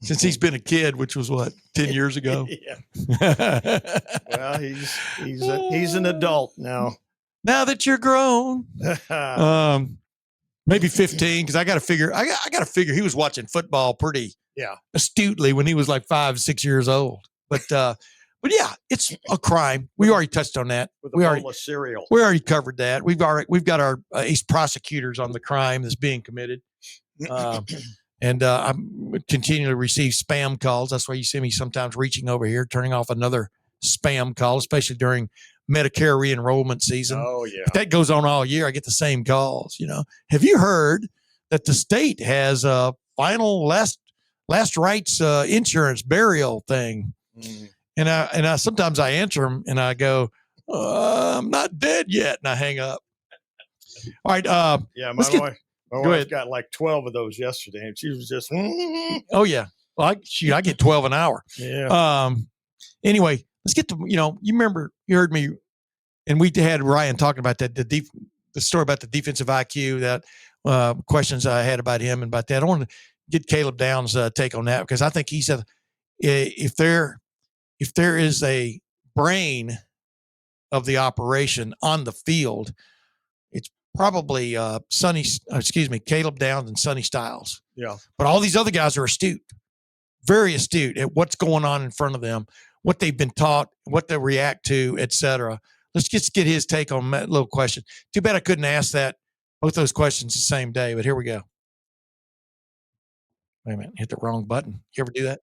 Since he's been a kid, which was what, 10 years ago? Yeah. Well, he's an adult now. Now that you're grown, maybe 15, because I got to figure he was watching football pretty astutely when he was like 5, 6 years old. But yeah, it's a crime. We already touched on that. With a bowl of cereal. We already covered that. We've got our ace prosecutors on the crime that's being committed. And I'm continuing to receive spam calls. That's why you see me sometimes reaching over here, turning off another spam call, especially during Medicare re-enrollment season. Oh, yeah. But that goes on all year. I get the same calls, Have you heard that the state has a final last rites insurance burial thing? Mm. And I sometimes I answer them and I go, I'm not dead yet. And I hang up. All right. My wife got like 12 of those yesterday, and she was just. Oh yeah, well, I get 12 an hour. Yeah. Anyway, let's get to you remember you heard me, and we had Ryan talking about that the story about the defensive IQ, that questions I had about him and about that. I want to get Caleb Downs' take on that because I think he said if there is a brain of the operation on the field, it's probably Caleb Downs and Sonny Styles. Yeah. But all these other guys are astute, very astute at what's going on in front of them, what they've been taught, what they react to, etc. Let's just get his take on that little question. Too bad I couldn't ask both those questions the same day, but here we go. Wait a minute, hit the wrong button. You ever do that?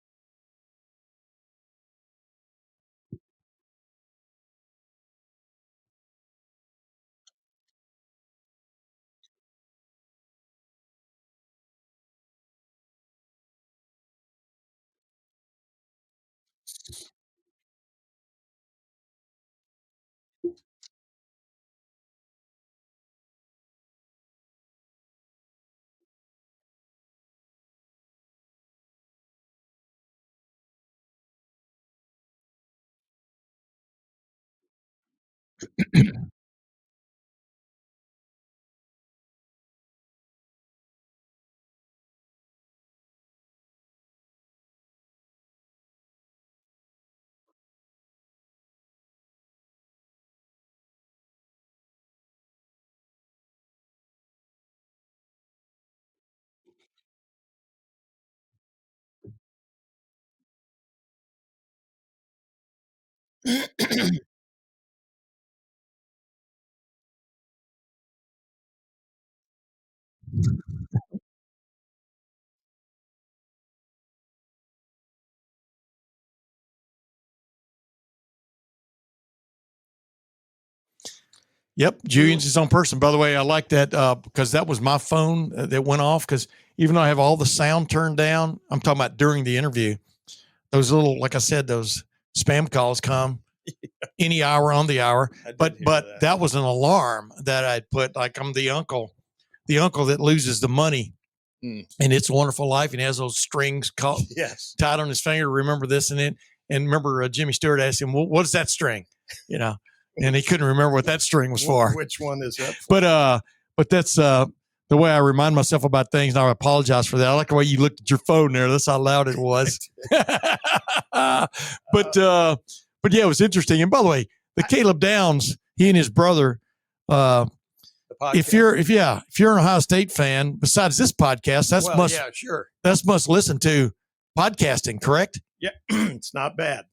Yep, Julian's his own person. By the way, I like that because that was my phone that went off because even though I have all the sound turned down, I'm talking about during the interview, those little, like I said, those spam calls come any hour on the hour. But that was an alarm that I'd put, like I'm the uncle that loses the money in It's a Wonderful Life and he has those strings tied on his finger. Remember this and remember Jimmy Stewart asked him, well, what is that string? and he couldn't remember what that string was for. Which one is that for? But that's the way I remind myself about things. And I apologize for that. I like the way you looked at your phone there. That's how loud it was. But yeah, it was interesting. And by the way, the Caleb Downs, he and his brother, if you're an Ohio State fan, besides this podcast, that's must listen to podcasting, correct? Yeah, it's not bad,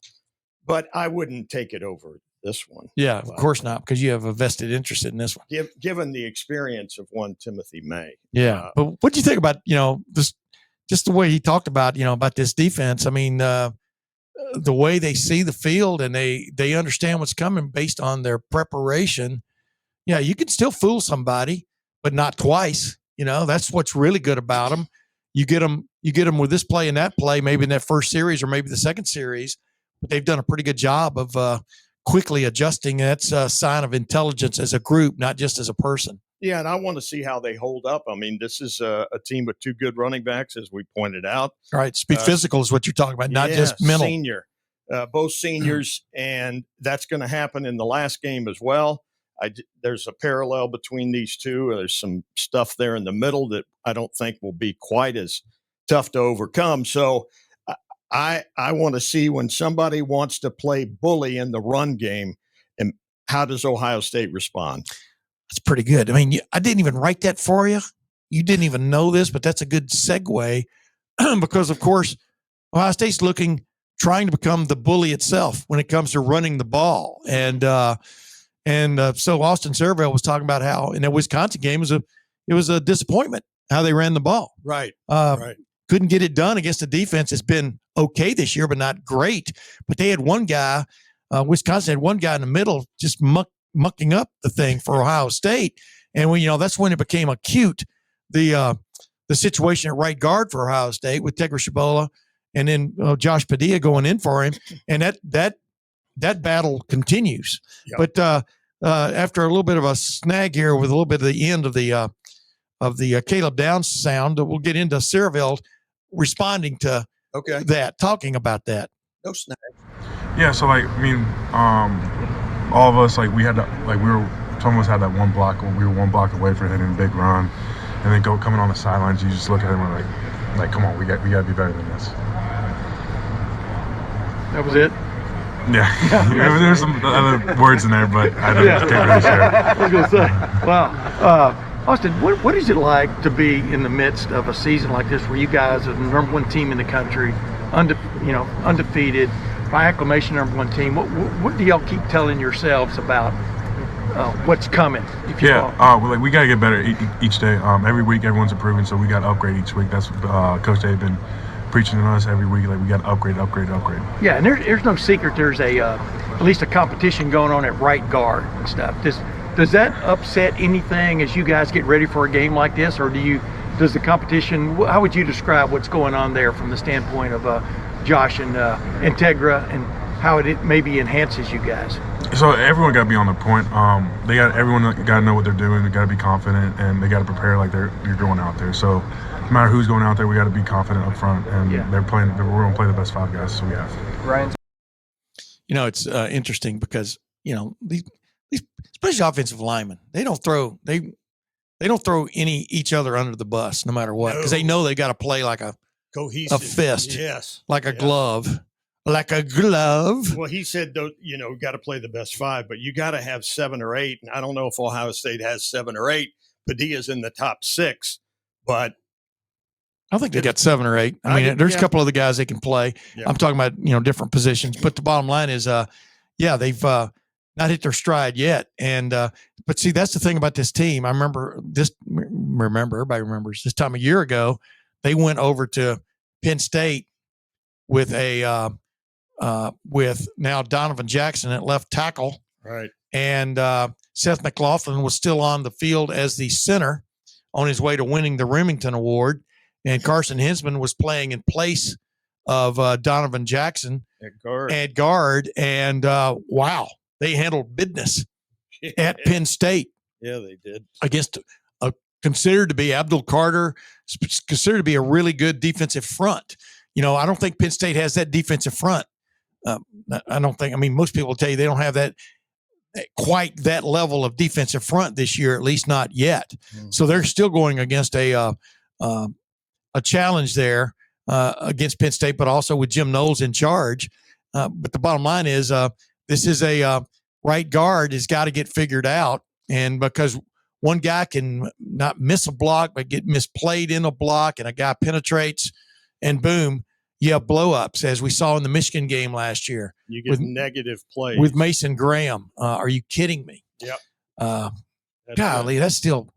but I wouldn't take it over this one. Yeah, of course not, because you have a vested interest in this one. Given the experience of one Timothy May. Yeah, but what do you think about this? Just the way he talked about about this defense. I mean, the way they see the field and they understand what's coming based on their preparation. Yeah, you can still fool somebody, but not twice. That's what's really good about them. You get them with this play and that play, maybe in that first series or maybe the second series, but they've done a pretty good job of quickly adjusting. That's a sign of intelligence as a group, not just as a person. Yeah, and I want to see how they hold up. I mean, this is a team with two good running backs, as we pointed out. All right, speed physical is what you're talking about, not just mental. Both seniors, and that's going to happen in the last game as well. There's a parallel between these two. There's some stuff there in the middle that I don't think will be quite as tough to overcome. So I want to see when somebody wants to play bully in the run game, and how does Ohio State respond? That's pretty good. I mean, I didn't even write that for you. You didn't even know this, but that's a good segue because, of course, Ohio State's trying to become the bully itself when it comes to running the ball. And so Austin Servell was talking about how in that Wisconsin game it was a disappointment how they ran the ball. Right. Couldn't get it done against a defense that's been okay this year, but not great. But they had one guy, Wisconsin had one guy in the middle just mucking up the thing for Ohio State. And that's when it became acute, the situation at right guard for Ohio State with Tegra Shabola and then Josh Padilla going in for him. And that battle continues. Yep. But after a little bit of a snag here with a little bit of the end of the Caleb Downs sound, we'll get into Servell responding to that, talking about that. No snag. Yeah, so all of us some of us had that one block. We were one block away from hitting a big run, and then coming on the sidelines. You just look at him and like, come on, we got to be better than this. That was it. Yeah. There's some other words in there, but I can't really share. I was going to say, wow. Austin, what is it like to be in the midst of a season like this where you guys are the number one team in the country, undefeated, by acclamation number one team? What do y'all keep telling yourselves about what's coming? We got to get better each day. Every week, everyone's improving, so we got to upgrade each week. That's what Coach Dave been preaching to us every week. We got to upgrade. Yeah, and there's no secret. There's at least a competition going on at right guard and stuff. Does that upset anything as you guys get ready for a game like this, or does the competition? How would you describe what's going on there from the standpoint of Josh and Integra, and how it maybe enhances you guys? So everyone got to be on the point. Everyone got to know what they're doing. They got to be confident, and they got to prepare like you're going out there. So no matter who's going out there, we got to be confident up front, and we're going to play the best five guys we have. Ryan, it's interesting because these especially offensive linemen, they don't throw each other under the bus no matter what, because they know they got to play like a cohesive fist, yes, like a glove. Like a glove. Well, he said, got to play the best five, but you got to have 7 or 8. And I don't know if Ohio State has 7 or 8. Padilla's in the top 6, but I think they got 7 or 8. I mean, there's a couple of the guys they can play. Yeah. I'm talking about, different positions, but the bottom line is, they've not hit their stride yet. And, but see, that's the thing about this team. I everybody remembers this time a year ago, they went over to Penn State with with now Donovan Jackson at left tackle. Right. And Seth McLaughlin was still on the field as the center on his way to winning the Remington Award. And Carson Hinsman was playing in place of Donovan Jackson at guard. And wow, they handled business at Penn State. Yeah, they did. Against considered to be Abdul Carter, considered to be a really good defensive front. I don't think Penn State has that defensive front. Most people will tell you they don't have that. quite that level of defensive front this year, at least not yet. So they're still going against a challenge there against Penn State, but also with Jim Knowles in charge. But the bottom line is this is a right guard has got to get figured out. And because one guy can not miss a block, but get misplayed in a block, and a guy penetrates, and boom, you have blow-ups, as we saw in the Michigan game last year. You get negative plays. With Mason Graham. Are you kidding me? Yep. Golly, that's still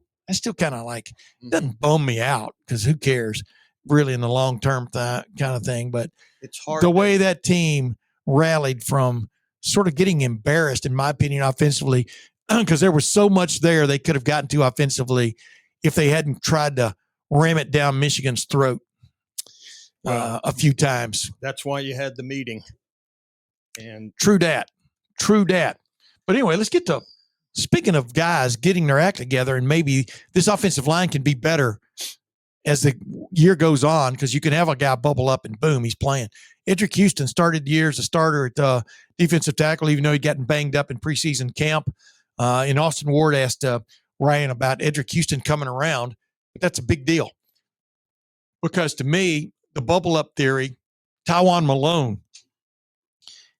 kind of like, doesn't bum me out, because who cares really in the long-term kind of thing. But it's hard. The way that team rallied from sort of getting embarrassed, in my opinion, offensively, because there was so much there they could have gotten to offensively if they hadn't tried to ram it down Michigan's throat a few times. That's why you had the meeting. And True dat. But anyway, let's get to, speaking of guys getting their act together, and maybe this offensive line can be better as the year goes on, because you can have a guy bubble up and boom, he's playing. Edric Houston started the year as a starter at defensive tackle, even though he'd gotten banged up in preseason camp. And Austin Ward asked Ryan about Edric Houston coming around, but that's a big deal. Because to me, the bubble up theory, Tywan Malone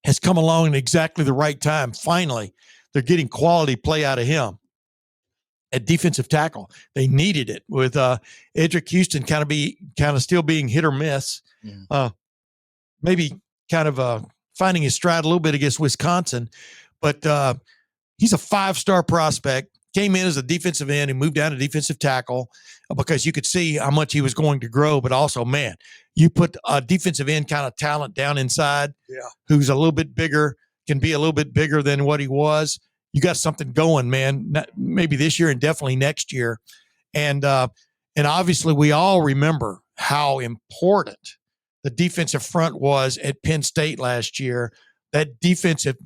has come along at exactly the right time. Finally, they're getting quality play out of him at defensive tackle. They needed it with Edric Houston kind of still being hit or miss. Maybe kind of finding his stride a little bit against Wisconsin, but he's a 5-star prospect. Came in as a defensive end and moved down to defensive tackle because you could see how much he was going to grow. But also, man, you put a defensive end kind of talent down inside, who's a little bit bigger, can be a little bit bigger than what he was. You got something going, man. Maybe this year and definitely next year. And obviously, we all remember how important the defensive front was at Penn State last year. That defensive.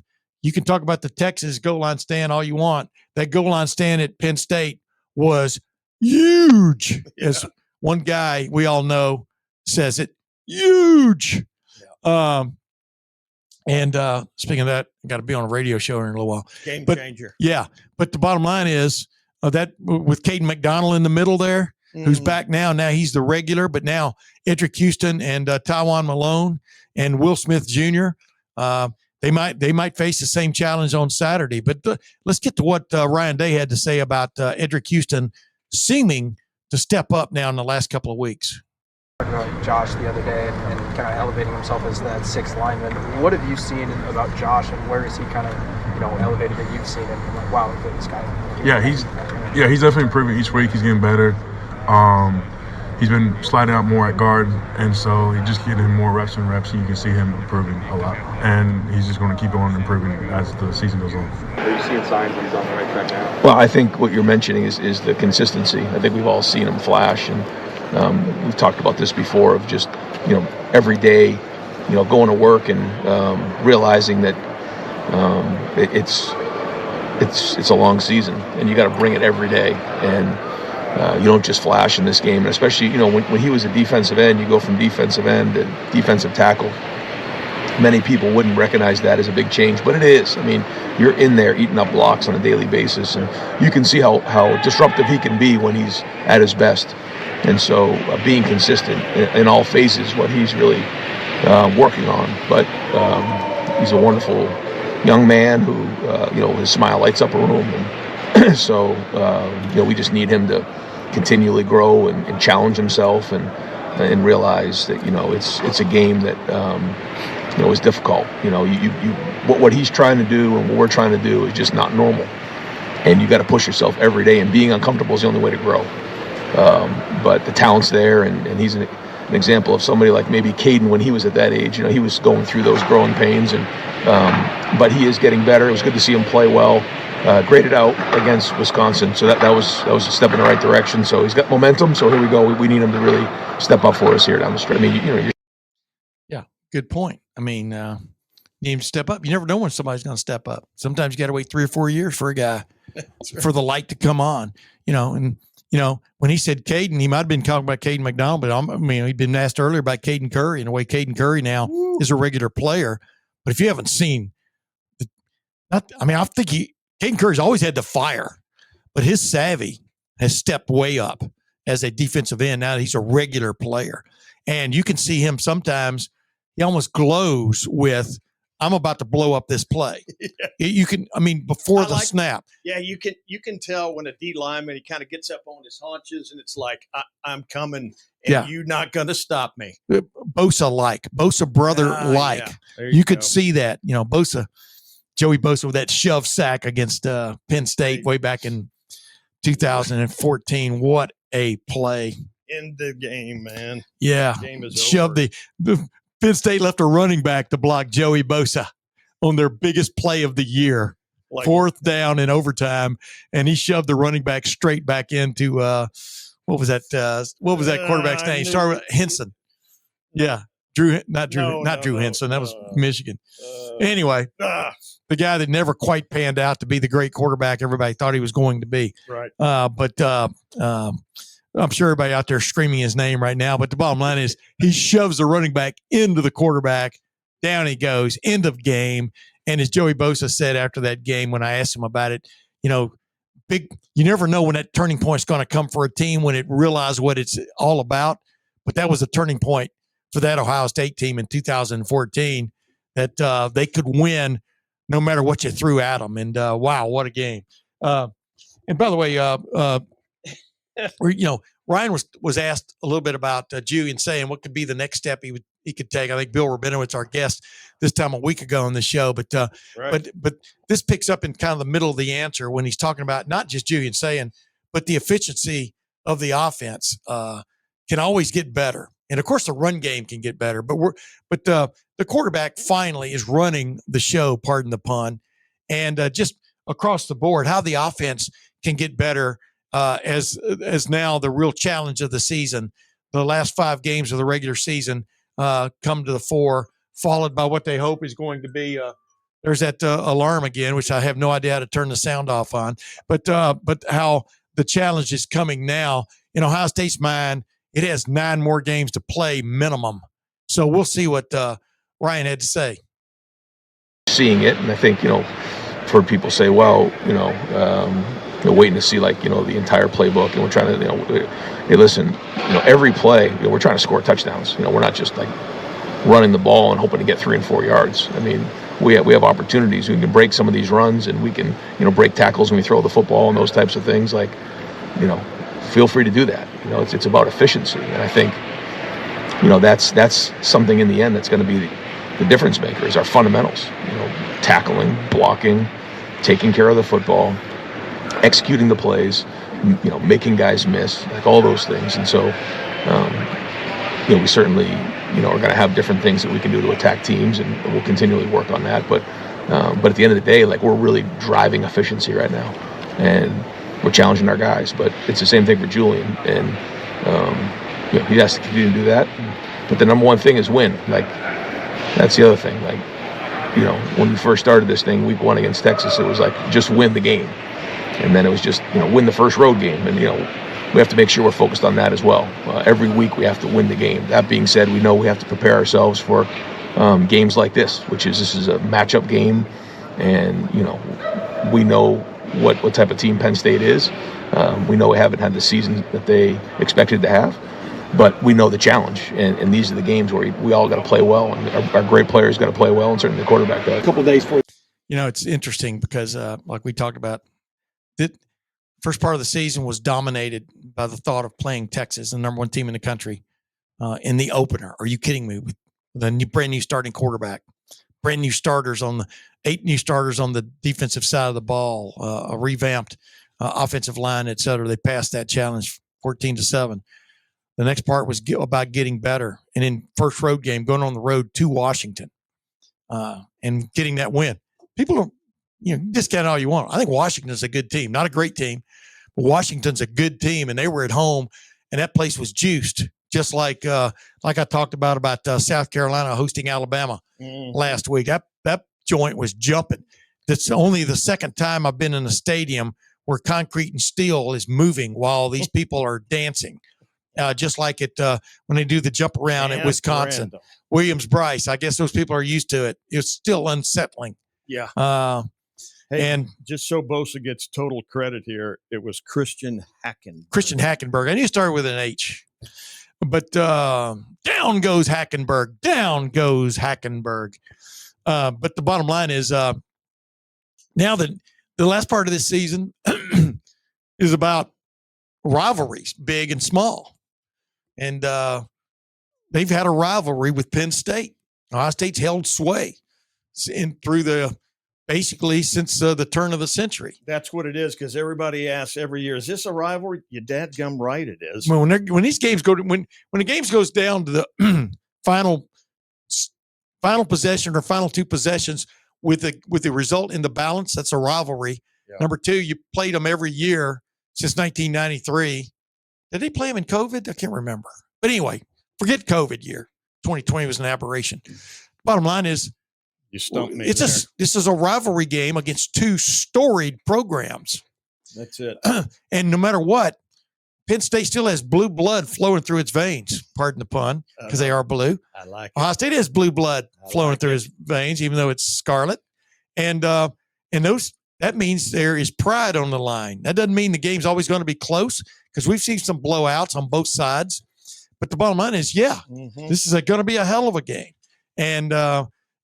You can talk about the Texas goal line stand all you want. That goal line stand at Penn State was huge. As one guy we all know says it, huge. And speaking of that, I got to be on a radio show in a little while. Game changer. Yeah. But the bottom line is that with Caden McDonald in the middle there, who's back now. Now he's the regular, but now Edric Houston and Tywan Malone and Will Smith Jr., They might face the same challenge on Saturday. But let's get to what Ryan Day had to say about Edric Houston seeming to step up now in the last couple of weeks. Talking about Josh the other day and kind of elevating himself as that 6th lineman. What have you seen about Josh, and where is he kind of elevated that you've seen? And like, wow, look at this guy. He's definitely improving each week. He's getting better. He's been sliding out more at guard, and so he's just getting more reps, and you can see him improving a lot. And he's just going to keep on improving as the season goes on. Are you seeing signs that he's on the right track now? Well, I think what you're mentioning is the consistency. I think we've all seen him flash, and we've talked about this before of just, every day, going to work and realizing that it's a long season, and you got to bring it every day. And you don't just flash in this game, and especially when he was a defensive end, you go from defensive end to defensive tackle. Many people wouldn't recognize that as a big change, but it is. I mean, you're in there eating up blocks on a daily basis, and you can see how disruptive he can be when he's at his best. And so being consistent in all phases, what he's really working on. But he's a wonderful young man who, his smile lights up a room. And so, we just need him to continually grow and challenge himself and realize that, it's a game that, is difficult. What he's trying to do and what we're trying to do is just not normal. And you got to push yourself every day, and being uncomfortable is the only way to grow. But the talent's there, and he's an example of somebody like maybe Caden when he was at that age. He was going through those growing pains, but he is getting better. It was good to see him play well. Graded out against Wisconsin, so that was a step in the right direction. So he's got momentum. So here we go. We need him to really step up for us here down the stretch. I mean, yeah, good point. I mean, need him to step up. You never know when somebody's going to step up. Sometimes you got to wait 3 or 4 years for a guy for the light to come on. And when he said Caden, he might have been talking about Caden McDonald, but he'd been asked earlier about Caden Curry, and the way Caden Curry now is a regular player. But if you haven't seen, I think Caden Curry's always had the fire, but his savvy has stepped way up as a defensive end. Now he's a regular player. And you can see him sometimes, he almost glows with, I'm about to blow up this play. Yeah. You can, before the snap. Yeah, you can tell when a D lineman, he kind of gets up on his haunches and it's like, I'm coming and you're not going to stop me. Bosa brother like. Yeah. You could see that, Joey Bosa with that shove sack against Penn State way back in 2014. What a play. In the game, man. Yeah. The game is shoved over. the Penn State left a running back to block Joey Bosa on their biggest play of the year. Like, 4th down in overtime, and he shoved the running back straight back into what was that quarterback's name? Started with Henson. Yeah. Drew Henson. That was Michigan. Anyway, the guy that never quite panned out to be the great quarterback everybody thought he was going to be. Right. But I'm sure everybody out there screaming his name right now. But the bottom line is he shoves the running back into the quarterback. Down he goes. End of game. And as Joey Bosa said after that game, when I asked him about it, you never know when that turning point is going to come for a team when it realizes what it's all about. But that was a turning point for that Ohio State team in 2014 that they could win no matter what you threw at them. And wow, what a game! And by the way, Ryan was asked a little bit about Julian saying what could be the next step he could take. I think Bill Rabinowitz, our guest this time a week ago on the show, but this picks up in kind of the middle of the answer when he's talking about not just Julian saying, but the efficiency of the offense can always get better. And of course the run game can get better, but the quarterback finally is running the show, pardon the pun. And just across the board, how the offense can get better as now the real challenge of the season. The last 5 games of the regular season come to the fore, followed by what they hope is going to be. There's that alarm again, which I have no idea how to turn the sound off on. But how the challenge is coming now in Ohio State's mind. It has 9 more games to play minimum. So we'll see what Ryan had to say. Seeing it, and I think I've heard people say, well, waiting to see the entire playbook, and we're trying to hey, listen, every play we're trying to score touchdowns. We're not just running the ball and hoping to get 3 and 4 yards. We have opportunities. We can break some of these runs, and we can break tackles when we throw the football and those types of things. Feel free to do that. It's about efficiency, and I think that's something in the end that's going to be the difference maker is our fundamentals. Tackling, blocking, taking care of the football, executing the plays, making guys miss, all those things. And so, we certainly, are going to have different things that we can do to attack teams, and we'll continually work on that. But at the end of the day, we're really driving efficiency right now, and we're challenging our guys. But it's the same thing for Julian, and he has to continue to do that. But the number one thing is win. That's the other thing. When we first started this thing, week 1 against Texas, it was just win the game. And then it was just, win the first road game. And, we have to make sure we're focused on that as well. Every week we have to win the game. That being said, we know we have to prepare ourselves for games like this is a matchup game. And, we know what type of team Penn State is. We know we haven't had the season that they expected to have. But we know the challenge, and these are the games where we all got to play well, and our great players got to play well, and certainly the quarterback does. A couple of days for it's interesting because, like we talked about, the first part of the season was dominated by the thought of playing Texas, the number 1 team in the country, in the opener. Are you kidding me? With the brand new starting quarterback, brand new starters 8 new starters on the defensive side of the ball, a revamped offensive line, et cetera. They passed that challenge 14-7. The next part was about getting better. And in first road game, going on the road to Washington and getting that win. People don't, discount all you want. I think Washington's a good team, not a great team, but Washington's a good team, and they were at home, and that place was juiced, just like I talked about South Carolina hosting Alabama last week. That joint was jumping. That's only the second time I've been in a stadium where concrete and steel is moving while these people are dancing. Just like when they do the jump around at Wisconsin. Williams-Brice, I guess those people are used to it. It's still unsettling. Yeah. Hey, And just so Bosa gets total credit here, it was Christian Hackenberg. Christian Hackenberg. I knew it started with an H. But down goes Hackenberg. Down goes Hackenberg. But the bottom line is now that the last part of this season is about rivalries, big and small. And they've had a rivalry with Penn State. Ohio State's held sway basically since the turn of the century. That's what it is, because everybody asks every year, is this a rivalry? You dadgum right it is. Well, when these games when the games goes down to the final possession or final two possessions with the result in the balance, that's a rivalry. Yeah. Number two, you played them every year since 1993. Did they play them in COVID? I can't remember. But anyway, forget COVID year. 2020 was an aberration. Bottom line is, you stumped me. This is a rivalry game against two storied programs. That's it. And no matter what, Penn State still has blue blood flowing through its veins. Pardon the pun, because they are blue. I like it. Ohio State has blue blood flowing through its veins, even though it's scarlet. And that means there is pride on the line. That doesn't mean the game's always going to be close, because we've seen some blowouts on both sides. But the bottom line is, this is going to be a hell of a game. And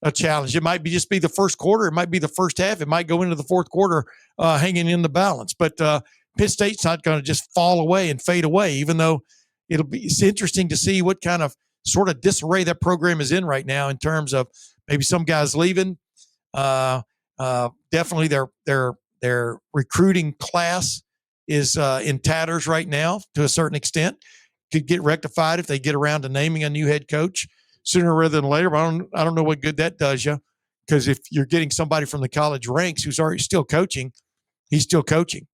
a challenge. It might just be the first quarter. It might be the first half. It might go into the fourth quarter hanging in the balance. But Penn State's not going to just fall away and fade away, even though it's interesting to see what kind of sort of disarray that program is in right now in terms of maybe some guys leaving. Definitely their recruiting class is in tatters right now to a certain extent. Could get rectified if they get around to naming a new head coach sooner rather than later. But I don't know what good that does you, because if you're getting somebody from the college ranks who's already still coaching, he's still coaching.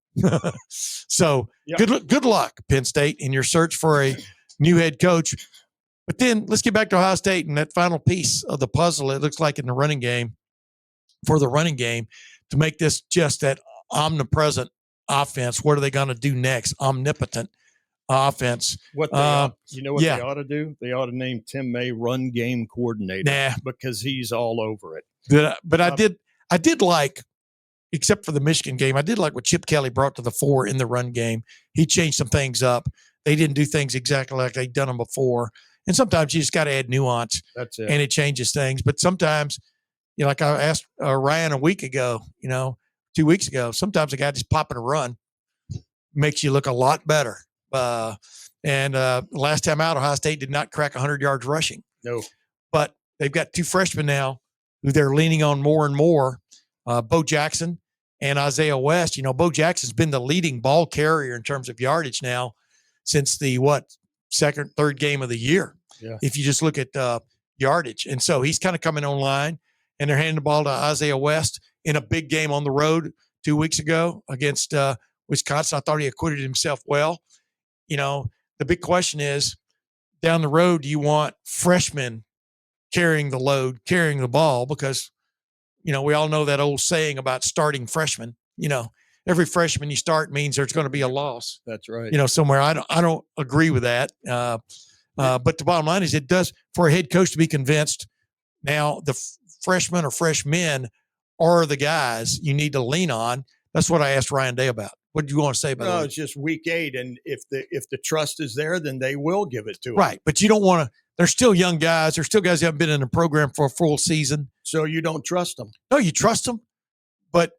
So good luck, Penn State, in your search for a new head coach. But then let's get back to Ohio State and that final piece of the puzzle. It looks like in the running game, to make this just that omnipresent offense. What are they going to do next? Omnipotent offense. What they they ought to do? They ought to name Tim May run game coordinator, because he's all over it. But I did like, except for the Michigan game, I did like what Chip Kelly brought to the fore in the run game. He changed some things up. They didn't do things exactly like they'd done them before. And sometimes you just got to add nuance. That's it. And it changes things. But sometimes, like I asked Ryan 2 weeks ago, sometimes a guy just popping a run makes you look a lot better. Last time out, Ohio State did not crack 100 yards rushing. No. But they've got two freshmen now who they're leaning on more and more, Bo Jackson and Isaiah West. Bo Jackson's been the leading ball carrier in terms of yardage now since the second, third game of the year. Yeah. If you just look at yardage. And so he's kind of coming online, and they're handing the ball to Isaiah West in a big game on the road 2 weeks ago against Wisconsin. I thought he acquitted himself well. The big question is, down the road, do you want freshmen carrying the load, carrying the ball? Because, we all know that old saying about starting freshmen. Every freshman you start means there's going to be a loss. That's right. Somewhere. I don't agree with that. But the bottom line is, it does, for a head coach to be convinced now the freshmen or freshmen are the guys you need to lean on. That's what I asked Ryan Day about. What do you want to say about that? No, it's just week 8, and if the trust is there, then they will give it to them. Right, but you don't want to. They're still young guys. They're still guys who haven't been in a program for a full season. So you don't trust them. No, you trust them, but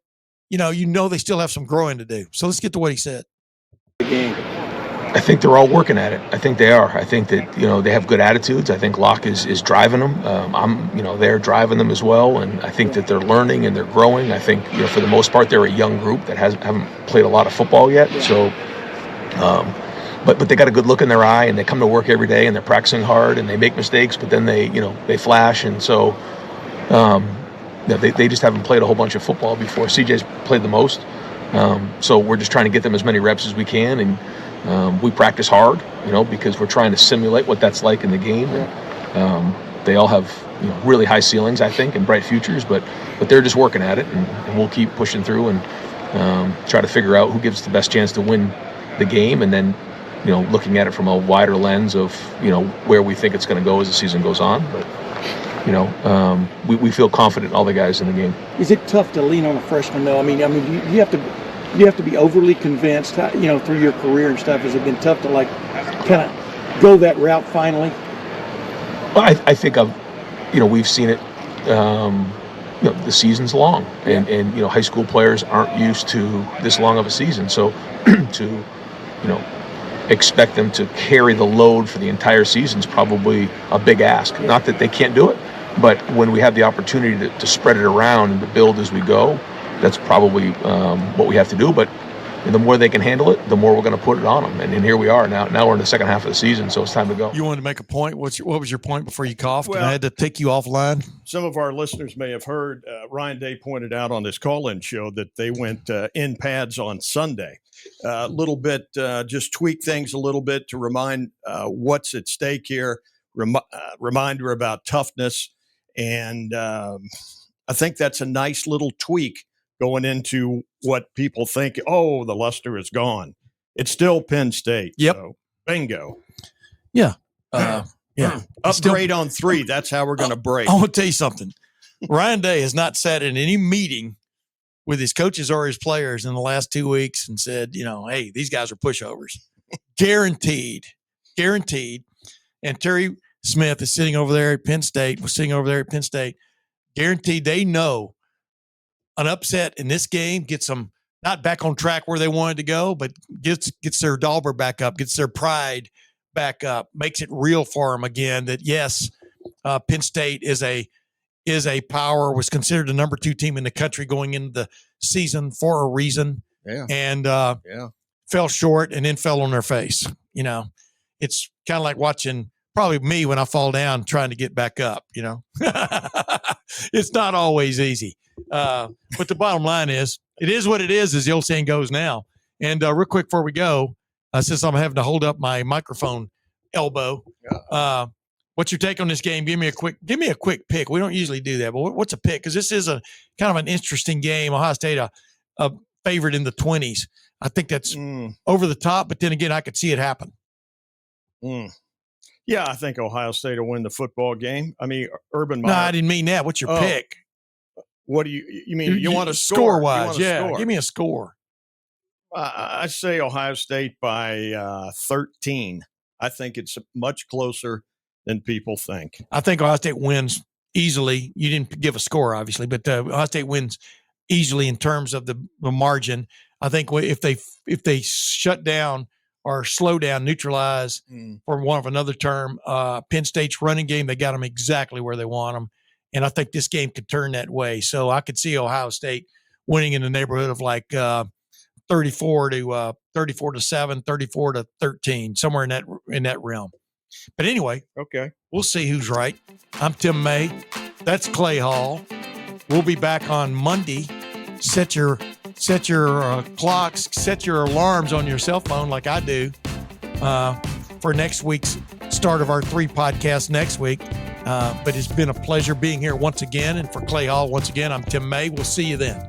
they still have some growing to do. So let's get to what he said. I think they're all working at it. I think they are. I think that they have good attitudes. I think Locke is driving them. They're driving them as well, and I think that they're learning and they're growing. I think for the most part they're a young group that haven't played a lot of football yet. So, but they got a good look in their eye, and they come to work every day, and they're practicing hard, and they make mistakes, but then they flash, and so they just haven't played a whole bunch of football before. CJ's played the most, so we're just trying to get them as many reps as we can, and we practice hard, because we're trying to simulate what that's like in the game. And, they all have really high ceilings, I think, and bright futures, but they're just working at it, and we'll keep pushing through and try to figure out who gives the best chance to win the game, and then looking at it from a wider lens of where we think it's going to go as the season goes on. But we feel confident in all the guys in the game. Is it tough to lean on a freshman though? I mean, you have to be overly convinced, through your career and stuff. Has it been tough to like kind of go that route finally? Well, I think we've seen it. The season's long, and high school players aren't used to this long of a season. So to expect them to carry the load for the entire season is probably a big ask. Not that they can't do it, but when we have the opportunity to spread it around and to build as we go, that's probably what we have to do. But the more they can handle it, the more we're going to put it on them. And here we are now. Now we're in the second half of the season, so it's time to go. You wanted to make a point. What was your point before you coughed? Well, and I had to take you offline. Some of our listeners may have heard Ryan Day pointed out on his call-in show that they went in pads on Sunday. A little bit, just tweak things a little bit to remind what's at stake here. Reminder about toughness, and I think that's a nice little tweak going into what people think, oh, the luster is gone. It's still Penn State. Yep. So, bingo. Yeah. Upgrade on 3. That's how we're going to break. I want to tell you something. Ryan Day has not sat in any meeting with his coaches or his players in the last 2 weeks and said, hey, these guys are pushovers. Guaranteed. And Terry Smith is sitting over there at Penn State. Guaranteed they know an upset in this game gets them not back on track where they wanted to go, but gets their dauber back up, gets their pride back up, makes it real for them again that, yes, Penn State is a power, was considered the number 2 team in the country going into the season for a reason. Yeah. And fell short and then fell on their face. It's kind of like watching probably me when I fall down trying to get back up, It's not always easy. But the bottom line is, it is what it is, as the old saying goes now. And real quick before we go, since I'm having to hold up my microphone elbow, what's your take on this game? Give me a quick pick. We don't usually do that, but what's a pick? Because this is a kind of an interesting game. Ohio State, a favorite in the 20s. I think that's over the top, but then again, I could see it happen. Yeah, I think Ohio State will win the football game. I mean, Urban Meyer. No, I didn't mean that. What's your pick? What do you mean? You want to score-wise? Yeah, give me a score. I say Ohio State by 13. I think it's much closer than people think. I think Ohio State wins easily. You didn't give a score, obviously, but Ohio State wins easily in terms of the margin. I think if they shut down or slow down, neutralize, for one of another term, Penn State's running game, they got them exactly where they want them. And I think this game could turn that way. So I could see Ohio State winning in the neighborhood of like 34 to 7, 34 to 13, somewhere in that realm. But anyway, okay, we'll see who's right. I'm Tim May. That's Clay Hall. We'll be back on Monday. Set your clocks, set your alarms on your cell phone like I do for next week's start of our 3 podcasts next week. But it's been a pleasure being here once again. And for Clay Hall, once again, I'm Tim May. We'll see you then.